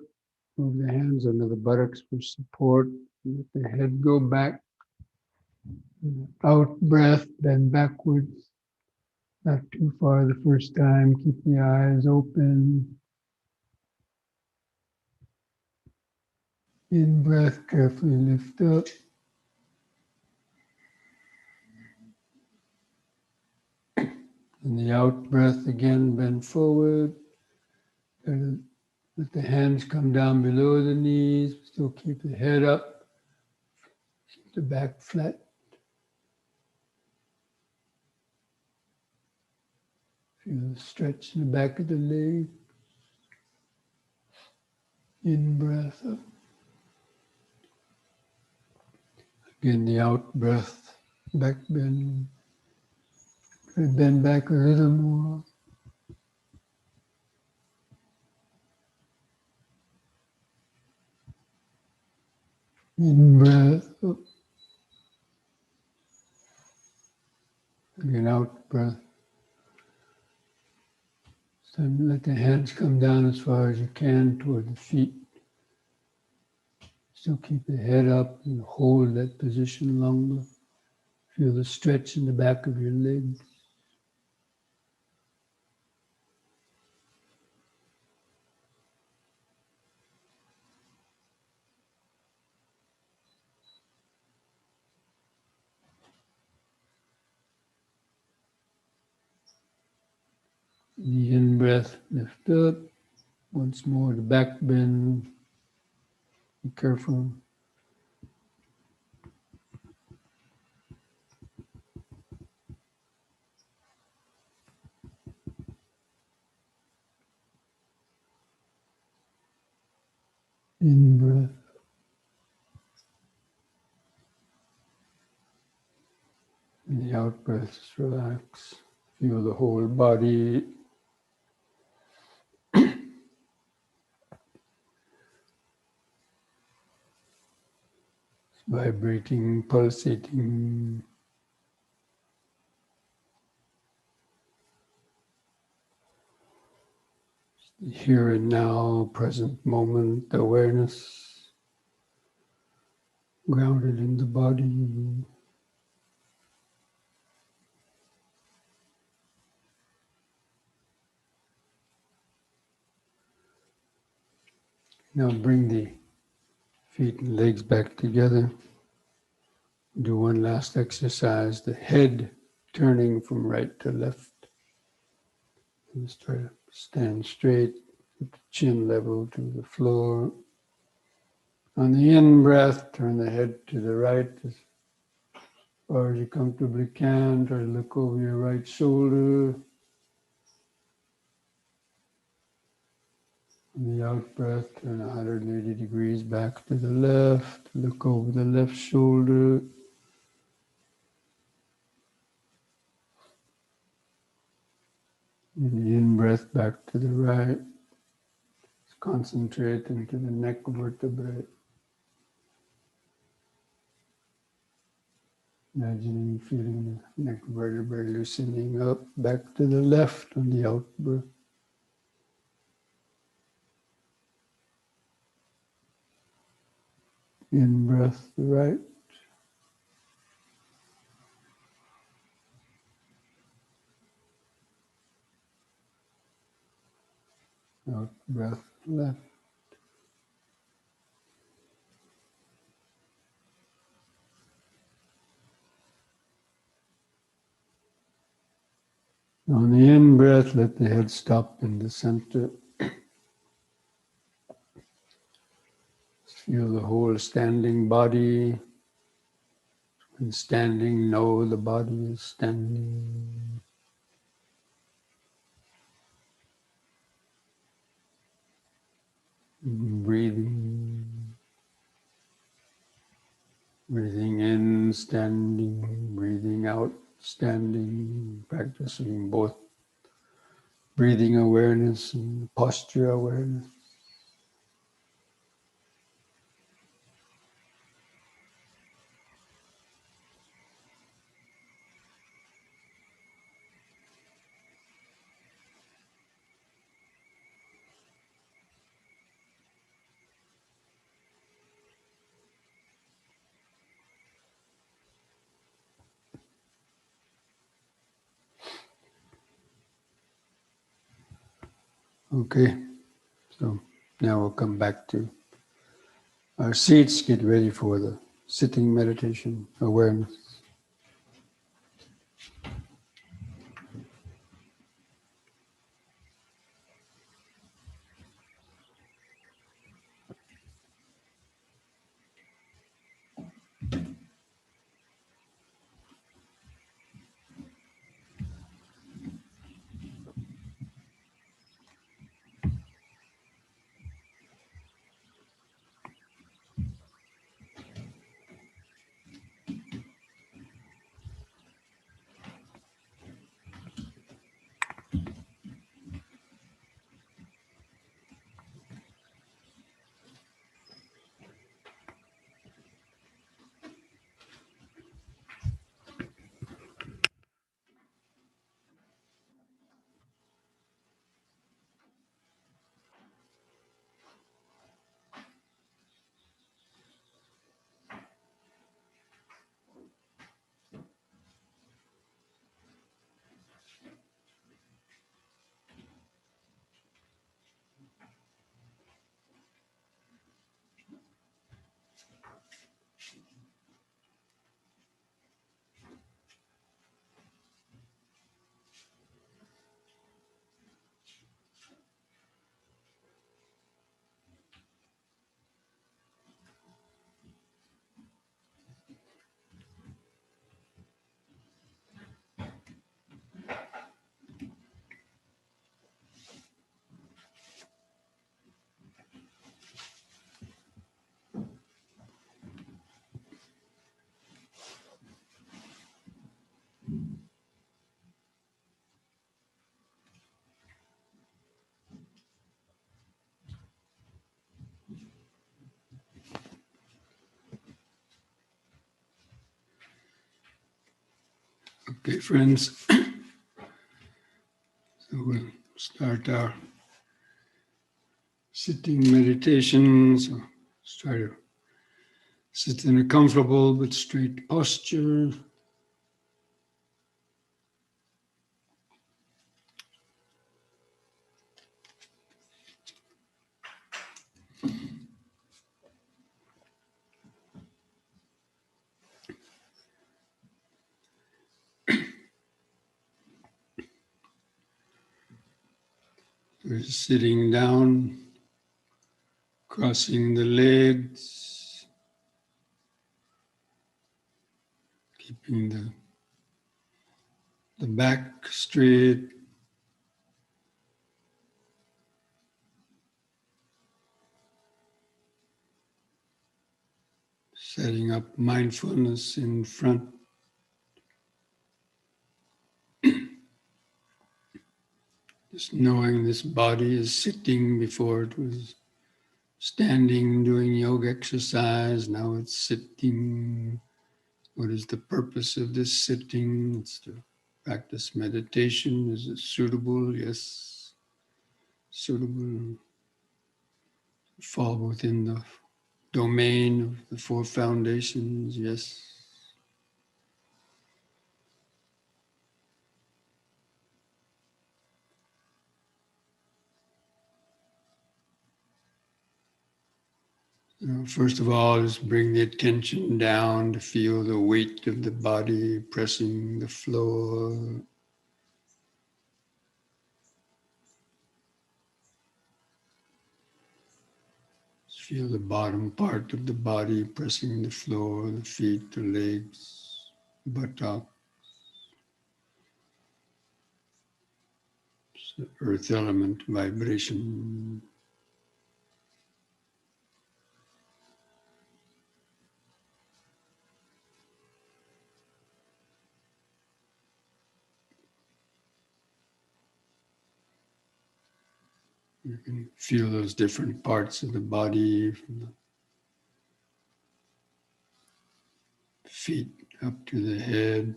Move the hands under the buttocks for support. Let the head go back. Out breath, bend backwards. Not too far the first time. Keep the eyes open. In breath, carefully lift up. And the out breath again, bend forward. Let the hands come down below the knees. Still keep the head up. Keep the back flat. Feel the stretch in the back of the leg. In breath up. Again, the out breath, back bend. Bend back a little more. In breath up. Again, out breath. So let the hands come down as far as you can toward the feet. Still keep the head up and hold that position longer. Feel the stretch in the back of your legs. The in-breath, lift up. Once more, the back bend. Be careful. In breath. And the out breath, just relax. Feel the whole body. Vibrating, pulsating. Here and now, present moment awareness, grounded in the body. Now bring the feet and legs back together. Do one last exercise, the head turning from right to left. And just try to stand straight with the chin level to the floor. On the in-breath, turn the head to the right as far as you comfortably can. Try to look over your right shoulder. On the out-breath, turn 180 degrees back to the left. Look over the left shoulder. And the in-breath back to the right. Just concentrate into the neck vertebrae. Imagining, feeling the neck vertebrae loosening up, back to the left on the out breath. In breath, the right. Out breath, left. On the in breath, let the head stop in the center. Feel the whole standing body. When standing, know the body is standing. Breathing. Breathing in, standing. Breathing out, standing. Practicing both breathing awareness and posture awareness. Okay, so now we'll come back to our seats, get ready for the sitting meditation awareness. Okay, friends, so we'll start our sitting meditation. So let's try to sit in a comfortable but straight posture. We're sitting down, crossing the legs, keeping the back straight. Setting up mindfulness in front. Just knowing this body is sitting. Before it was standing, doing yoga exercise. Now it's sitting. What is the purpose of this sitting? It's to practice meditation. Is it suitable? Yes. Suitable. Fall within the domain of the four foundations? Yes. First of all, just bring the attention down to feel the weight of the body pressing the floor. Just feel the bottom part of the body pressing the floor, the feet, the legs, buttock. It's the earth element vibration. You can feel those different parts of the body, from the feet up to the head.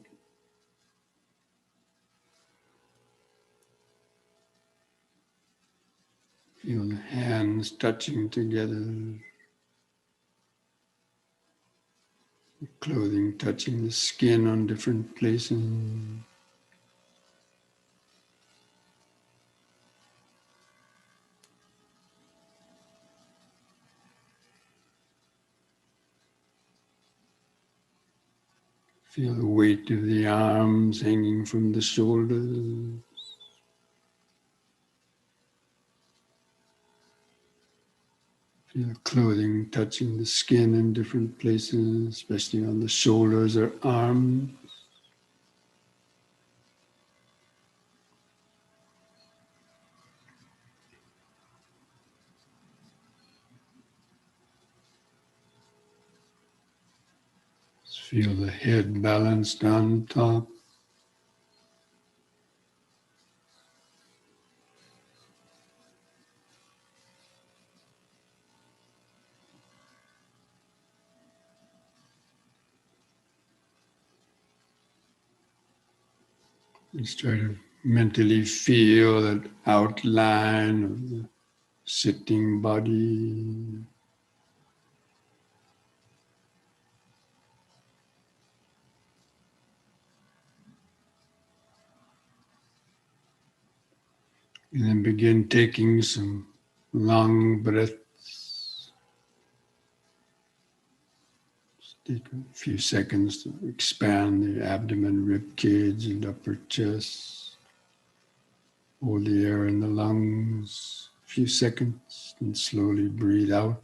Feel the hands touching together, the clothing touching the skin on different places. Feel the weight of the arms hanging from the shoulders. Feel the clothing touching the skin in different places, especially on the shoulders or arms. Feel the head balanced on top. Just try to mentally feel that outline of the sitting body. And then begin taking some long breaths. Just take a few seconds to expand the abdomen, rib cage, and upper chest. Hold the air in the lungs a few seconds and slowly breathe out.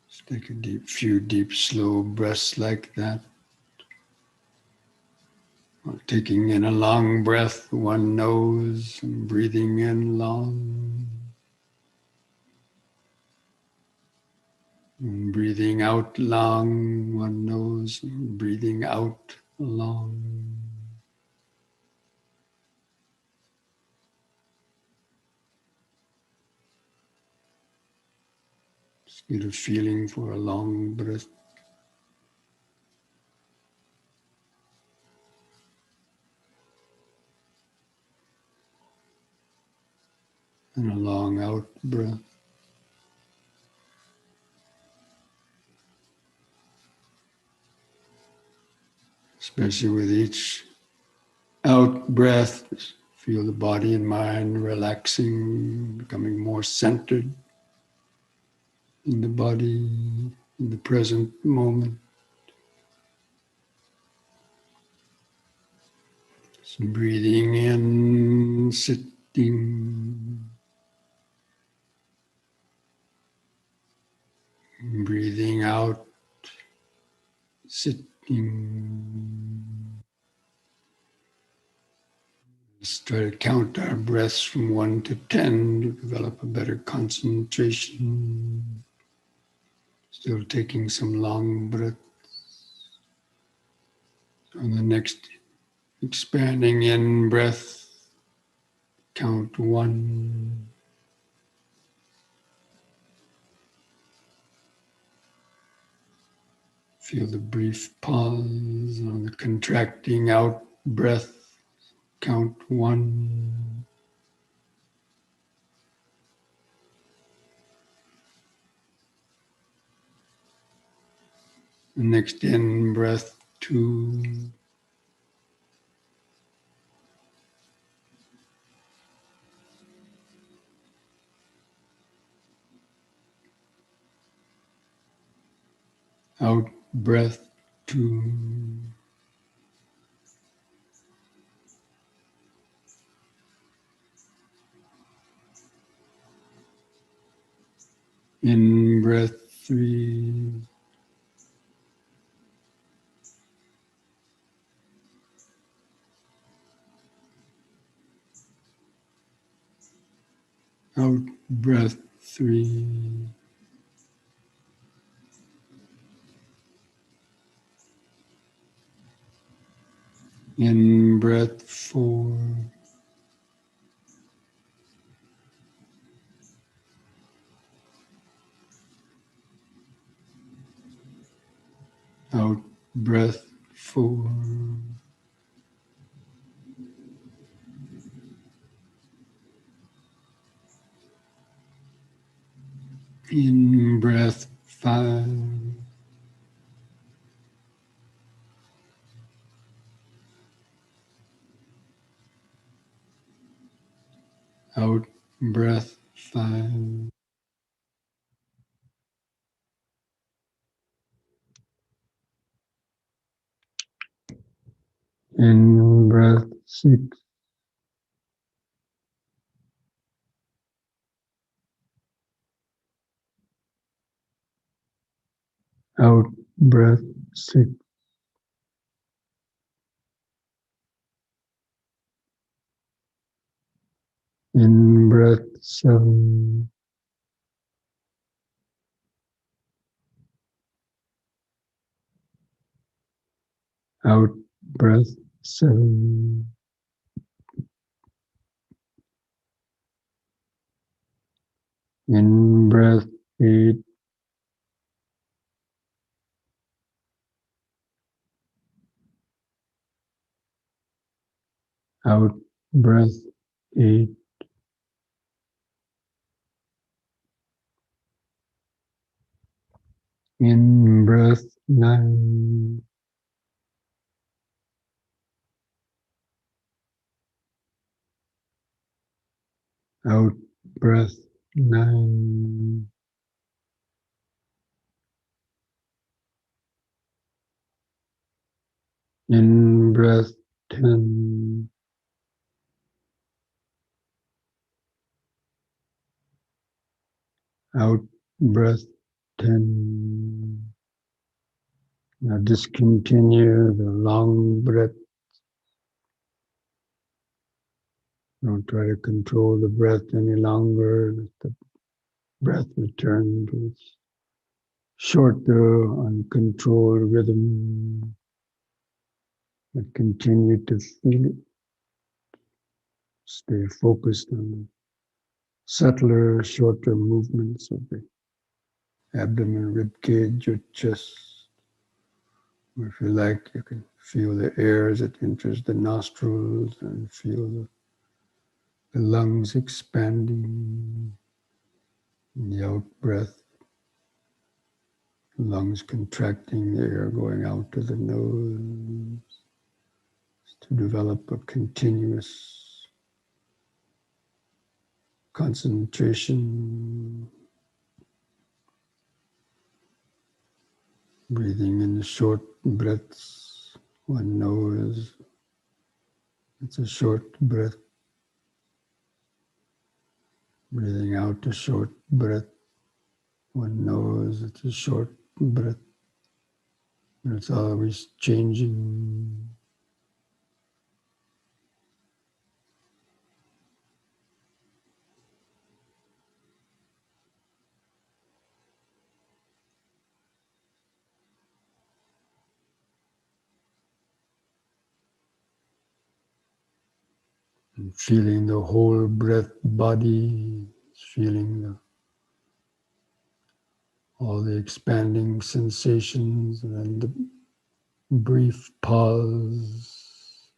Just take a few deep, slow breaths like that. Taking in a long breath, one nose, and breathing in long. And breathing out long, one nose, and breathing out long. Just get a feeling for a long breath. and a long out breath. Especially with each out breath, feel the body and mind relaxing, becoming more centered in the body, in the present moment. So breathing in, sitting. Breathing out, sitting. Let's try to count our breaths from 1 to 10 to develop a better concentration. Still taking some long breaths. On the next expanding in breath, count 1. Feel the brief pause on the contracting out breath, count 1. The next in breath, 2. Out breath, 2. In breath, 3. Out breath, 3. In breath, 4. Out breath, 4. In breath, 5. Out breath, 5. In breath, 6. Out breath, 6. In breath, 7. Out breath, 7. In breath, 8. Out breath, 8. In breath, 9. Out breath, 9. In breath, 10. Out breath, 10. Now discontinue the long breath. Don't try to control the breath any longer. Let the breath return to its shorter, uncontrolled rhythm. But continue to feel it. Stay focused on the subtler, shorter movements of the abdomen, rib cage, or chest. Or if you like, you can feel the air as it enters the nostrils and feel the the lungs expanding, the out breath, lungs contracting, the air going out to the nose to develop a continuous concentration, breathing in the short breaths. One knows it's a short breath. Breathing out a short breath. One knows it's a short breath, but it's always changing. And feeling the whole breath body, feeling all the expanding sensations, and then the brief pause,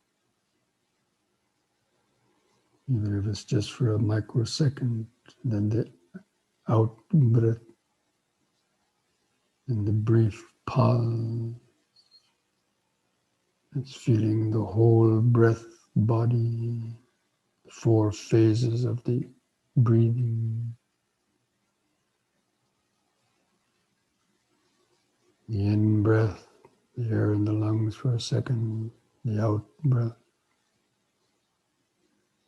even if it's just for a microsecond, then the out breath and the brief pause. It's feeling the whole breath body, the 4 phases of the breathing. The in breath, the air in the lungs for a second, the out breath,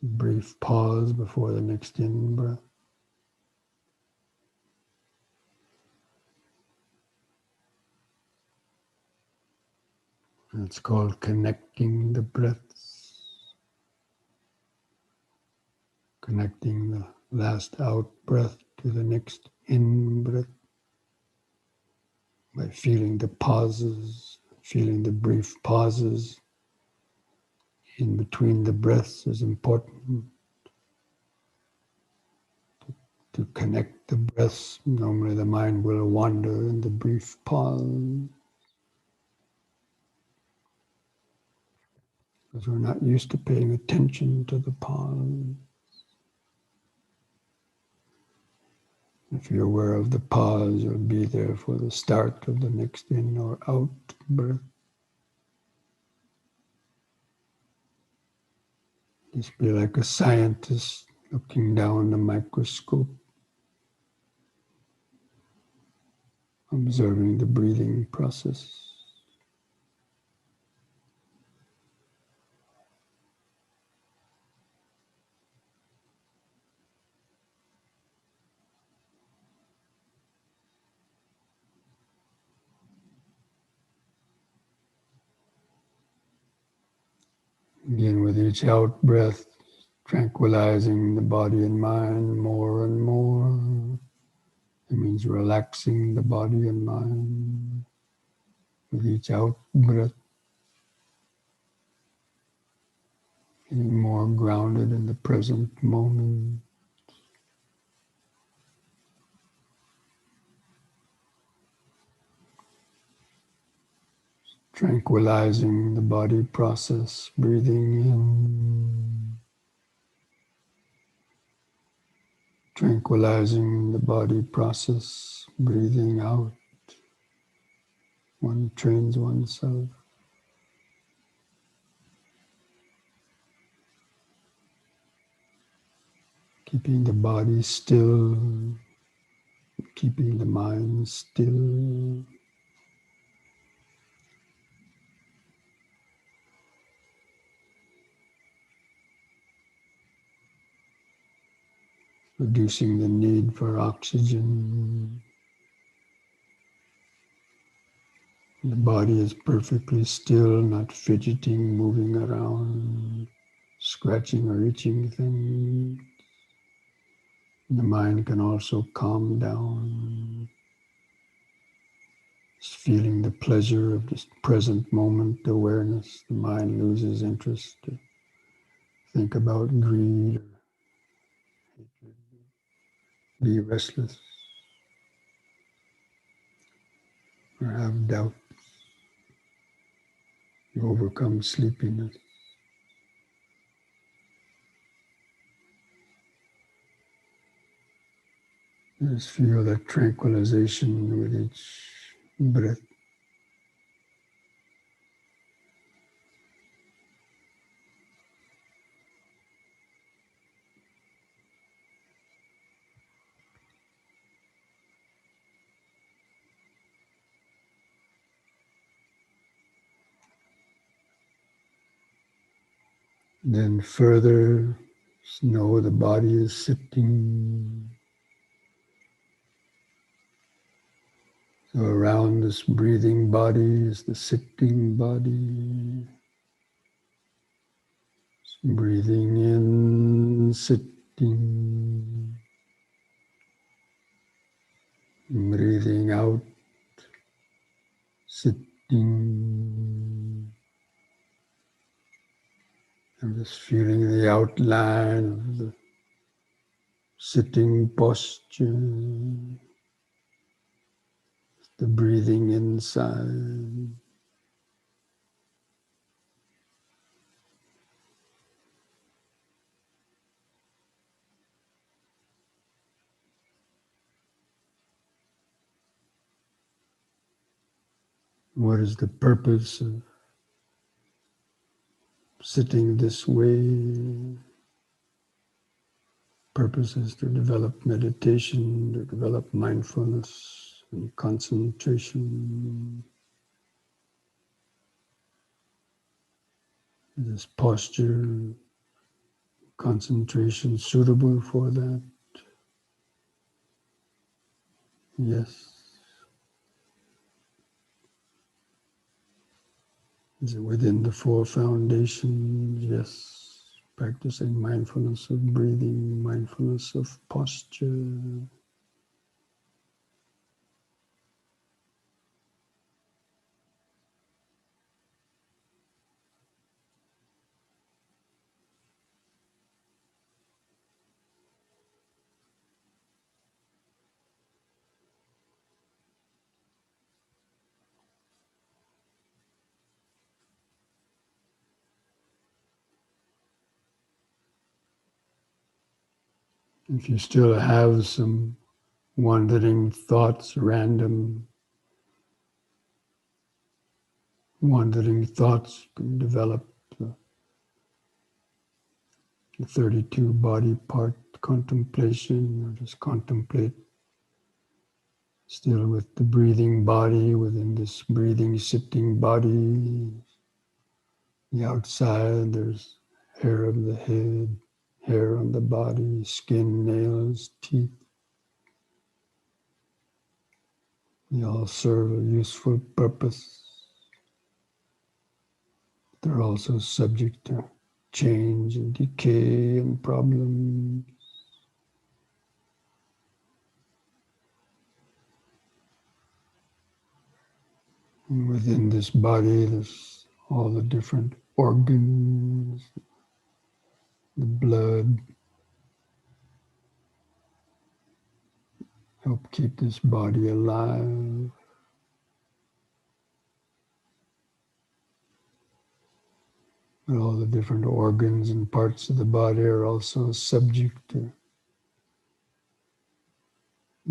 brief pause before the next in breath. It's called connecting the breaths, connecting the last out breath to the next in breath by feeling the pauses, feeling the brief pauses in between the breaths is important to connect the breaths. Normally the mind will wander in the brief pause because we're not used to paying attention to the pause. If you're aware of the pause, you'll be there for the start of the next in or out breath. Just be like a scientist looking down the microscope, observing the breathing process. Again, with each out breath, tranquilizing the body and mind more and more. It means relaxing the body and mind. With each out breath, getting more grounded in the present moment. Tranquilizing the body process, breathing in. Tranquilizing the body process, breathing out. One trains oneself. Keeping the body still, keeping the mind still. Reducing the need for oxygen. The body is perfectly still, not fidgeting, moving around, scratching or itching things. The mind can also calm down. Just feeling the pleasure of this present moment awareness. The mind loses interest to think about greed or hatred, be restless, or have doubt. You overcome sleepiness. Just feel that tranquilization with each breath. Then further, know the body is sitting. So around this breathing body is the sitting body. Breathing in, sitting. Breathing out, sitting. I'm just feeling the outline of the sitting posture, the breathing inside. What is the purpose of sitting this way? Purpose is to develop meditation, to develop mindfulness and concentration. This posture, concentration suitable for that? Yes. Is it within the four foundations? Yes. Practicing mindfulness of breathing, mindfulness of posture. If you still have some wandering thoughts, random wandering thoughts, you can develop the 32 body part contemplation, or just contemplate still with the breathing body within this breathing sitting body. The outside, there's hair of the head, hair on the body, skin, nails, teeth. They all serve a useful purpose. They're also subject to change and decay and problems. And within this body, there's all the different organs, the blood, help keep this body alive. And all the different organs and parts of the body are also subject to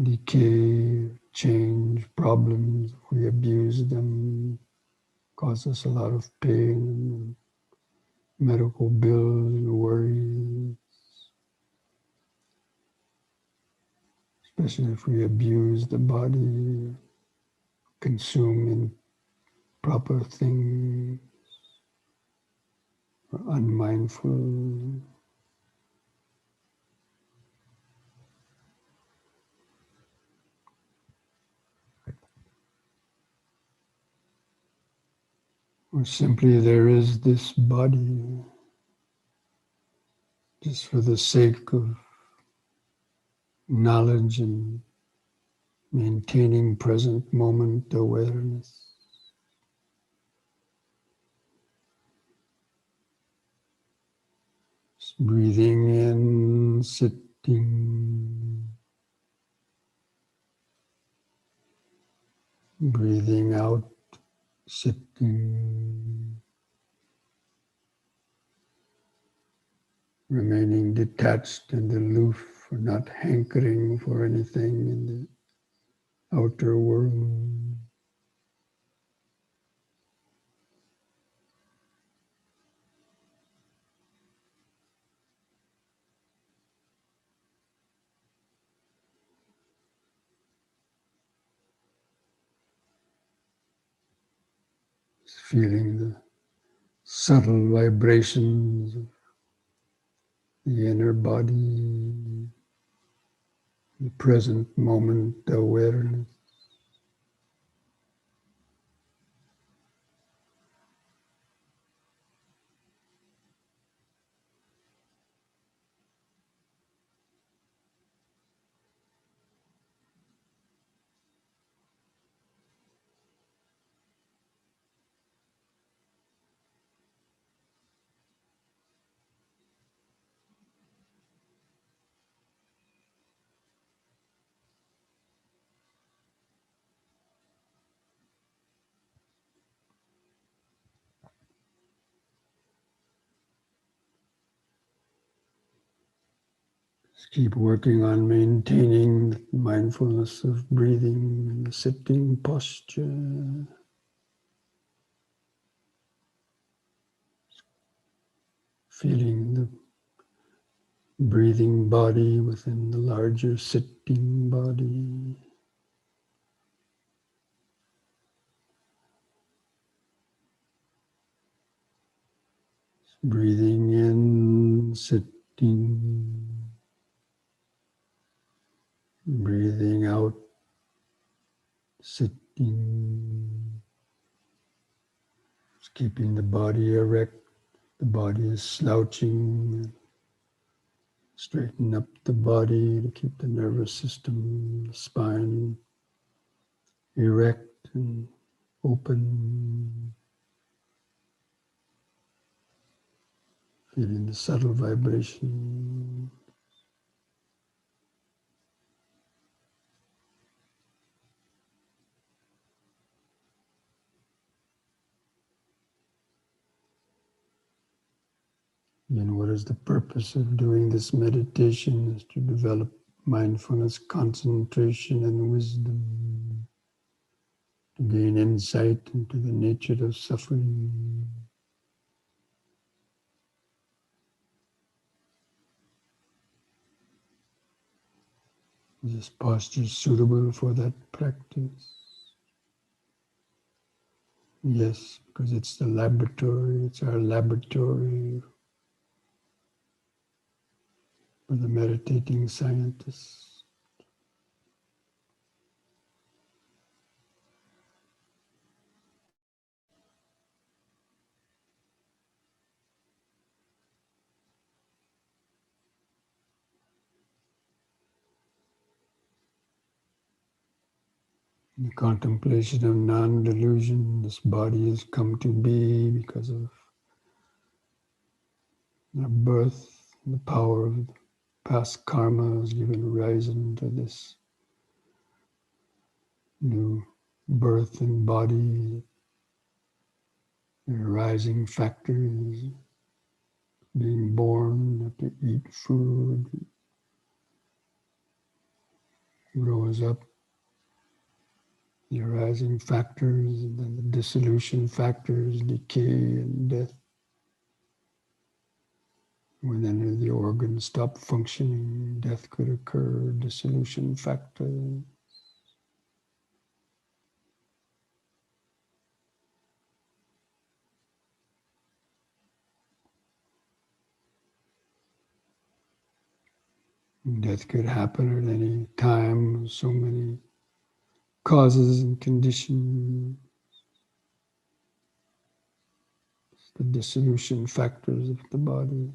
decay, change, problems. If we abuse them, cause us a lot of pain, and medical bills and worries. Especially if we abuse the body, consume improper things, or unmindful. Or simply there is this body just for the sake of knowledge and maintaining present moment awareness. Just breathing in, sitting. Breathing out, sitting. Remaining detached and aloof for not hankering for anything in the outer world. Feeling the subtle vibrations of the inner body, the present moment awareness. Just keep working on maintaining mindfulness of breathing in the sitting posture. Feeling the breathing body within the larger sitting body. Breathing in, sitting. Breathing out, sitting. Just keeping the body erect. The body is slouching. Straighten up the body to keep the nervous system, the spine erect and open. Feeling the subtle vibration. And what is the purpose of doing this meditation? Is to develop mindfulness, concentration, and wisdom, to gain insight into the nature of suffering. Is this posture suitable for that practice? Yes, because it's the laboratory, it's our laboratory for the meditating scientists. In the contemplation of non-delusion, this body has come to be because of our birth. The power of past karma has given rise to this new birth and body. The arising factors, being born, have to eat food, grows up. The arising factors, and then the dissolution factors, decay and death. When any of the organs stop functioning, death could occur, dissolution factor. Death could happen at any time, so many causes and conditions. The dissolution factors of the body.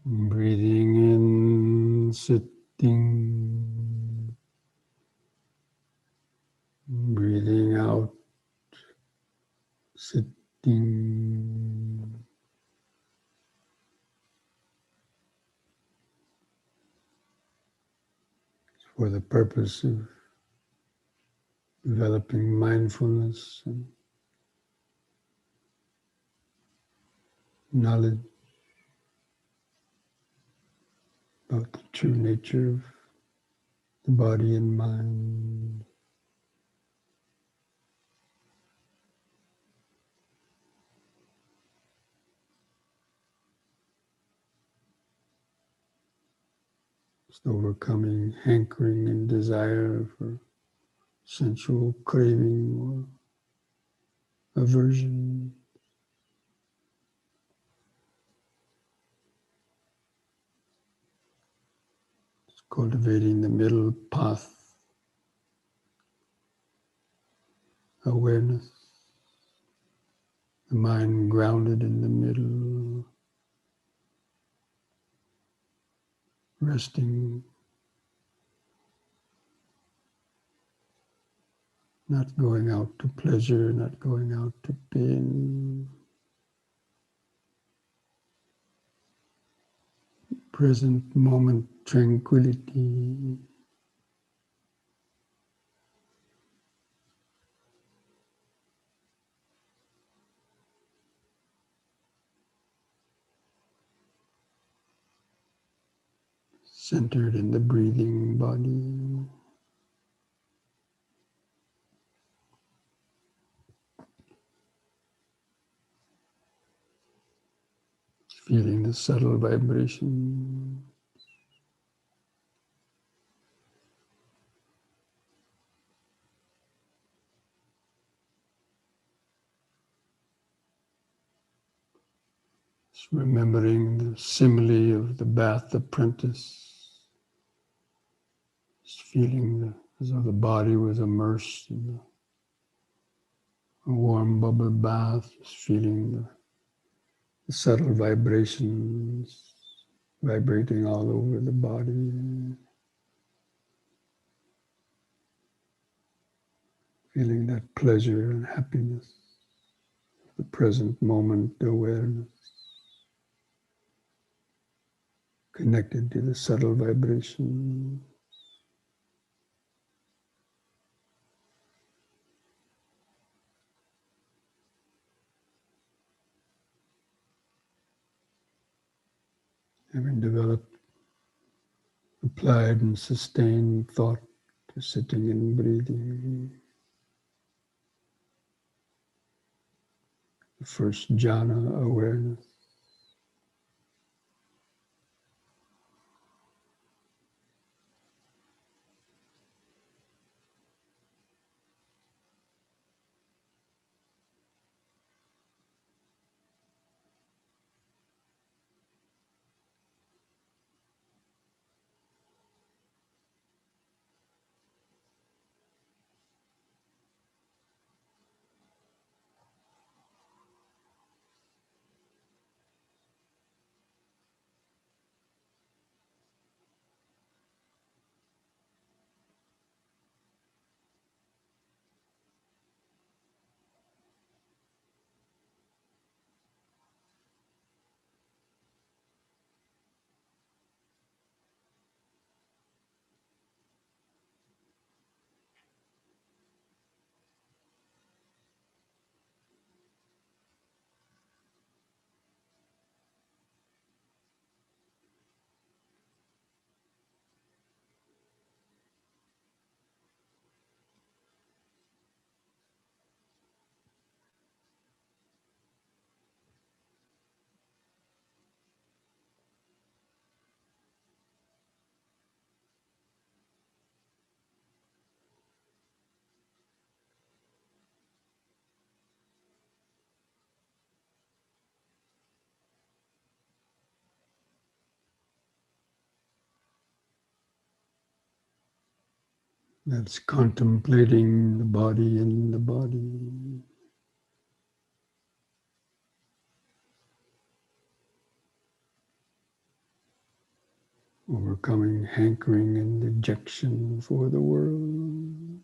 Breathing in, sitting. Breathing out, sitting. For the purpose of developing mindfulness and knowledge about the true nature of the body and mind. Just overcoming hankering and desire for sensual craving or aversion. It's cultivating the middle path awareness, the mind grounded in the middle, resting, not going out to pleasure, not going out to pain. Present moment tranquility. Centered in the breathing body. Feeling the subtle vibration. Just remembering the simile of the bath apprentice. Just feeling as though the body was immersed in a warm bubble bath. Just feeling the subtle vibrations vibrating all over the body. Feeling that pleasure and happiness, the present moment awareness, connected to the subtle vibration. Having developed, applied and sustained thought to sitting and breathing. The first jhana awareness. That's contemplating the body in the body. overcoming hankering and dejection for the world.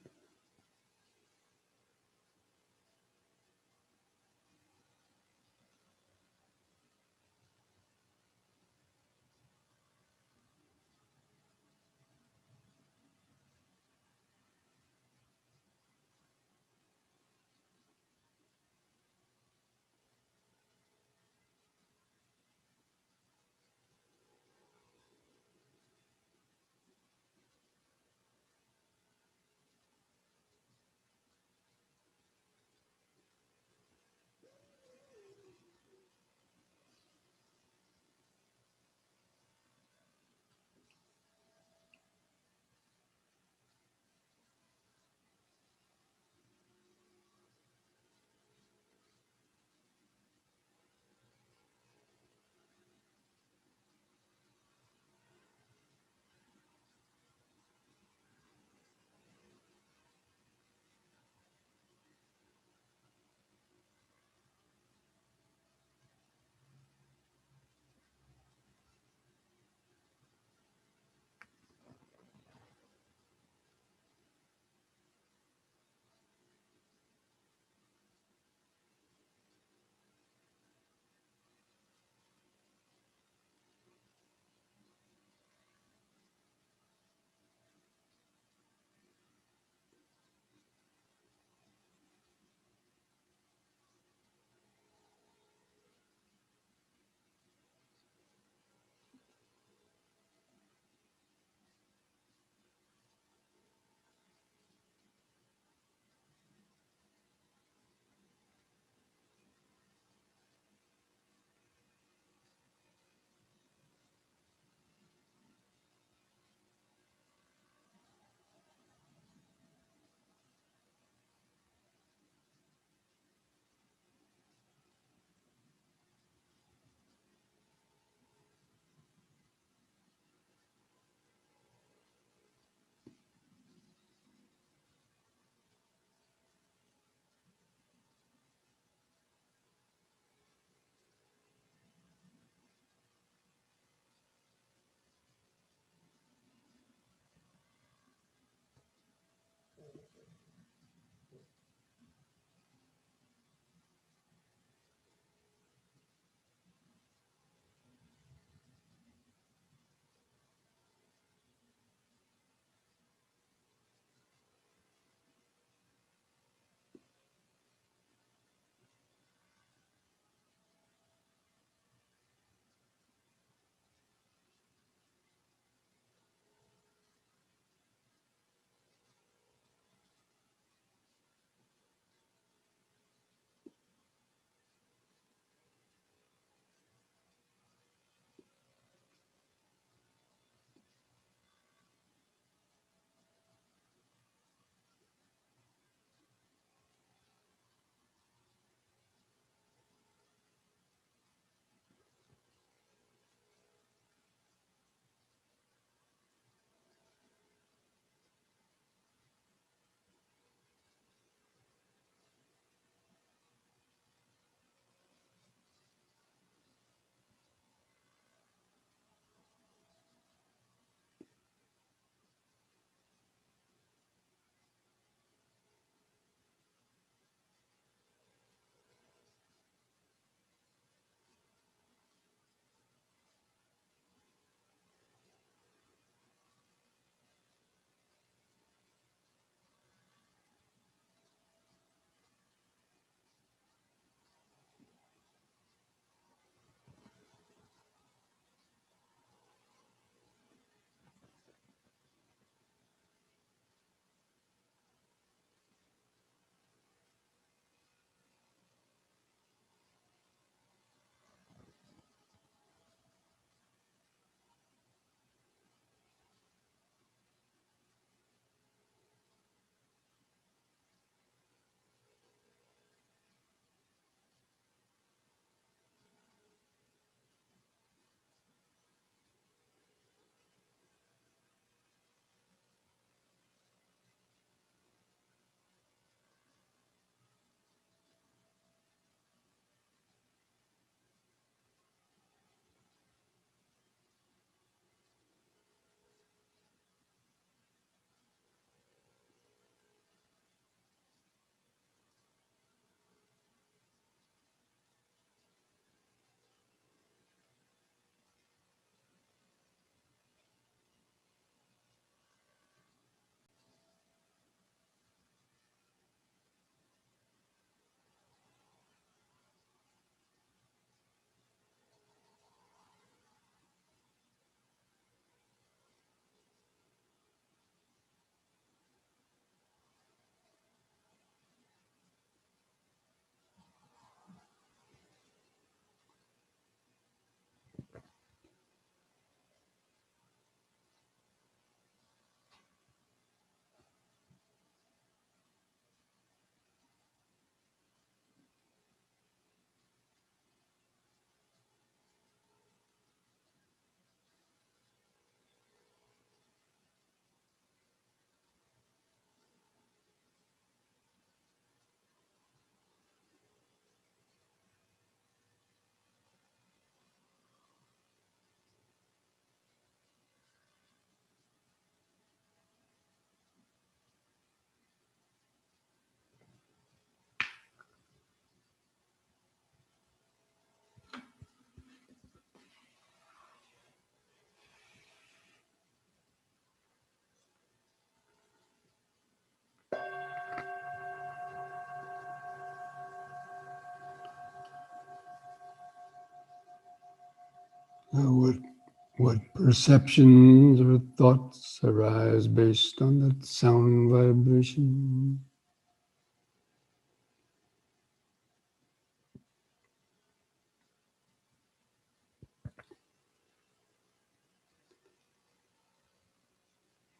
What perceptions or thoughts arise based on that sound vibration?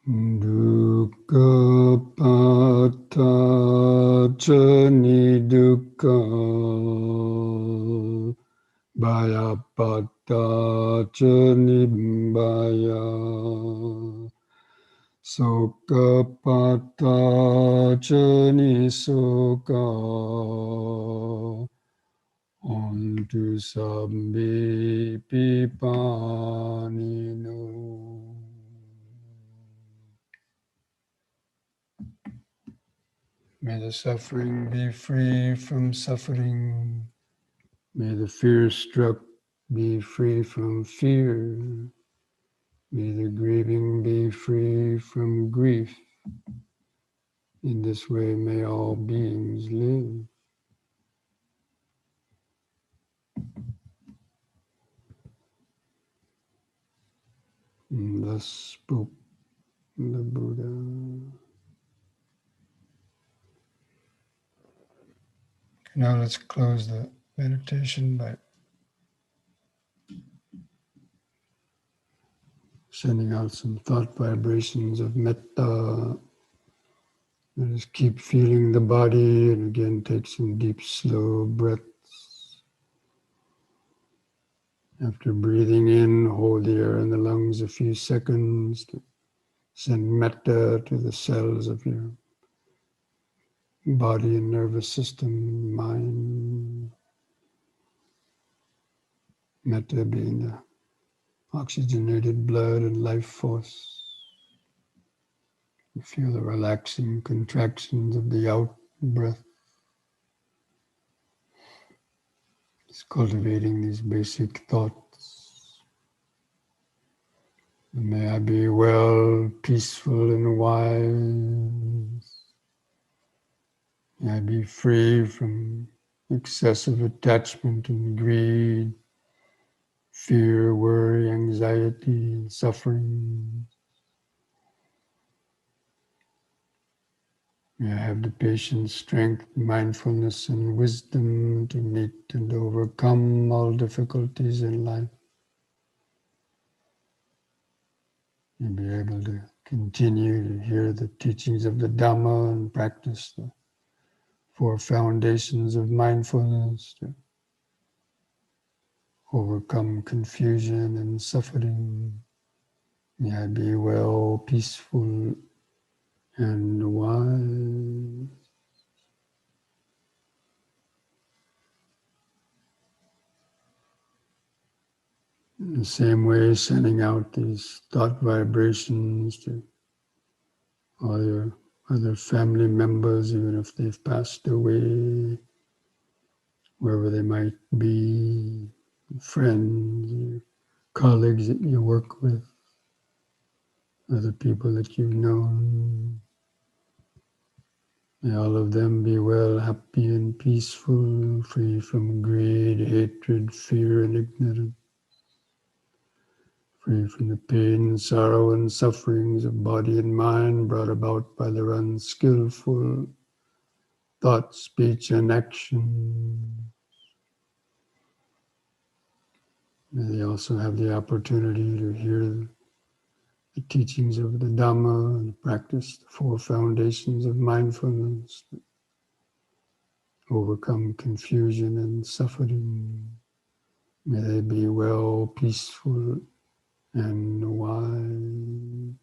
Dukkha pata ca nidukkha bhayapata ca nibbaya sokapata ca nisoka ontu sabbe pipanino. May the suffering be free from suffering. May the fear struck be free from fear. May the grieving be free from grief. In this way may all beings live. And thus spoke the Buddha. Now let's close the meditation by sending out some thought vibrations of metta. Let us keep feeling the body, and again take some deep, slow breaths. After breathing in, hold the air in the lungs a few seconds to send metta to the cells of your body and nervous system, mind. Metta being the oxygenated blood and life force. You feel the relaxing contractions of the out breath. It's cultivating these basic thoughts. May I be well, peaceful, and wise. May I be free from excessive attachment and greed, fear, worry, anxiety, and suffering. May I have the patience, strength, mindfulness, and wisdom to meet and overcome all difficulties in life. And be able to continue to hear the teachings of the Dhamma and practice the 4 foundations of mindfulness to overcome confusion and suffering. May I be well, peaceful, and wise. In the same way, sending out these thought vibrations to all your other family members, even if they've passed away, wherever they might be, friends, your colleagues that you work with, other people that you've known. May all of them be well, happy, and peaceful, free from greed, hatred, fear, and ignorance, free from the pain, sorrow, and sufferings of body and mind brought about by their unskillful thought, speech, and action. May they also have the opportunity to hear the teachings of the Dhamma and practice the 4 foundations of mindfulness, overcome confusion and suffering. May they be well, peaceful, and wise.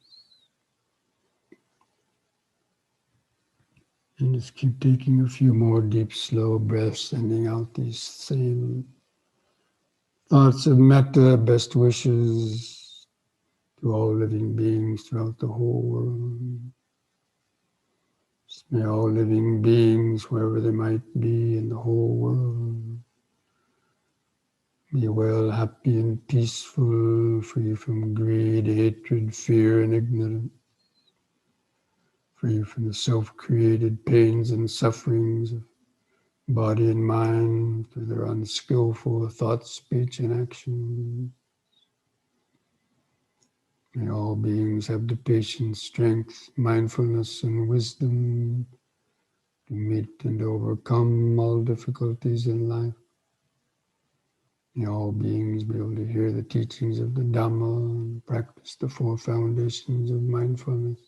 And just keep taking a few more deep, slow breaths, sending out these same thoughts of metta, best wishes to all living beings throughout the whole world. May all living beings, wherever they might be in the whole world, be well, happy, and peaceful, free from greed, hatred, fear, and ignorance, free from the self-created pains and sufferings of body and mind through their unskillful thoughts, speech, and action. May all beings have the patience, strength, mindfulness, and wisdom to meet and overcome all difficulties in life. May all beings be able to hear the teachings of the Dhamma and practice the four foundations of mindfulness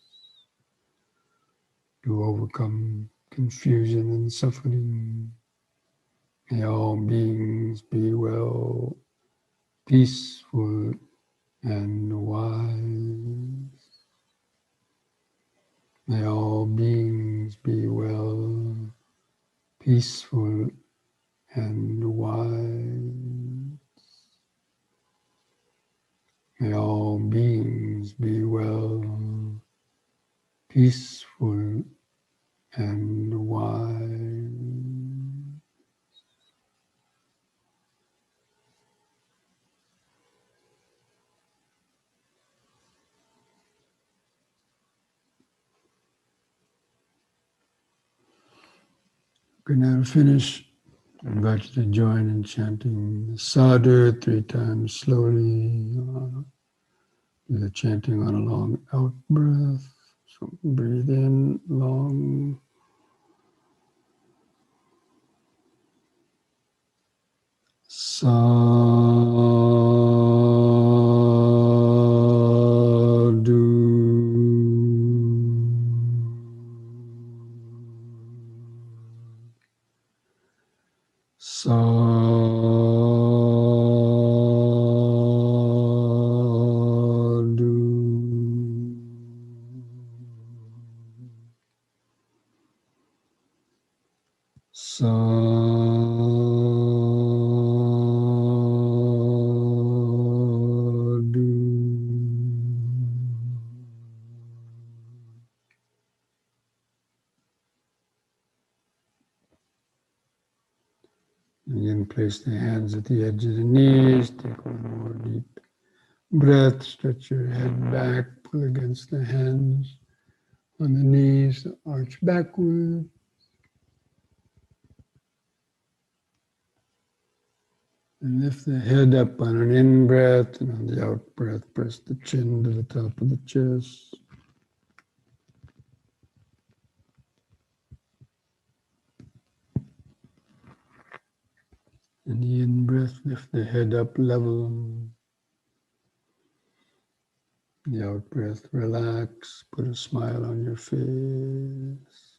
to overcome confusion and suffering. May all beings be well, peaceful, and wise. May all beings be well, peaceful, and wise. May all beings be well, peaceful, and wise. Okay, now to finish, I invite you to join in chanting the sadhu 3 times slowly. Do the chanting on a long out breath. So breathe in long. Sadhu. Again, place the hands at the edge of the knees. Take one more deep breath. Stretch your head back. Pull against the hands on the knees. Arch backward. And lift the head up on an in-breath, and on the out-breath, press the chin to the top of the chest. In the in-breath, lift the head up level. The out-breath, relax, put a smile on your face.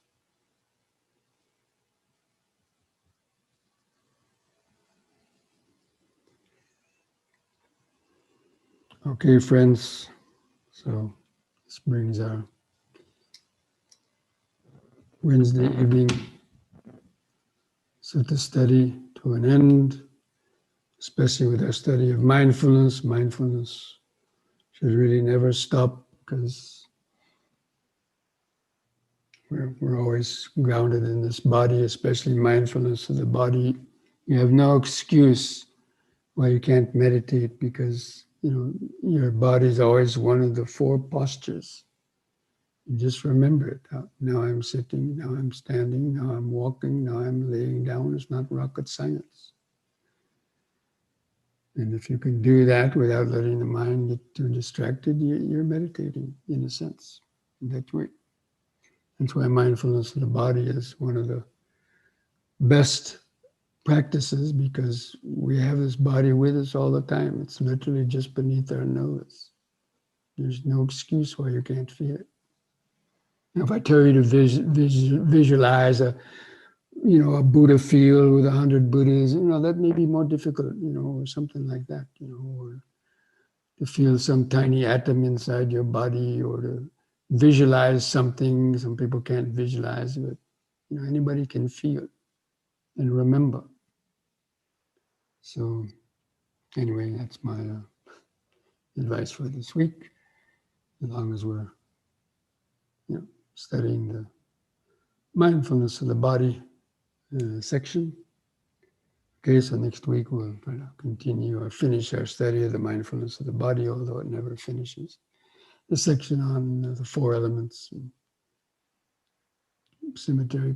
Okay, friends, so this brings our Wednesday evening Sutta study to an end, especially with our study of mindfulness. Mindfulness should really never stop because we're always grounded in this body, especially mindfulness of the body. You have no excuse why you can't meditate because, your body is always one of the 4 postures. You just remember it. Now I'm sitting, now I'm standing, now I'm walking, now I'm laying down. It's not rocket science. And if you can do that without letting the mind get too distracted, you're meditating in a sense. That's why mindfulness of the body is one of the best practices because we have this body with us all the time. It's literally just beneath our nose. There's no excuse why you can't feel it. Now, if I tell you to visualize a Buddha field with 100 Buddhas, that may be more difficult, or something like that, or to feel some tiny atom inside your body or to visualize something. Some people can't visualize it. Anybody can feel and remember. So anyway, that's my advice for this week. As long as we're studying the mindfulness of the body section. Okay, so next week we'll continue or finish our study of the mindfulness of the body, although it never finishes. The section on the 4 elements, cemetery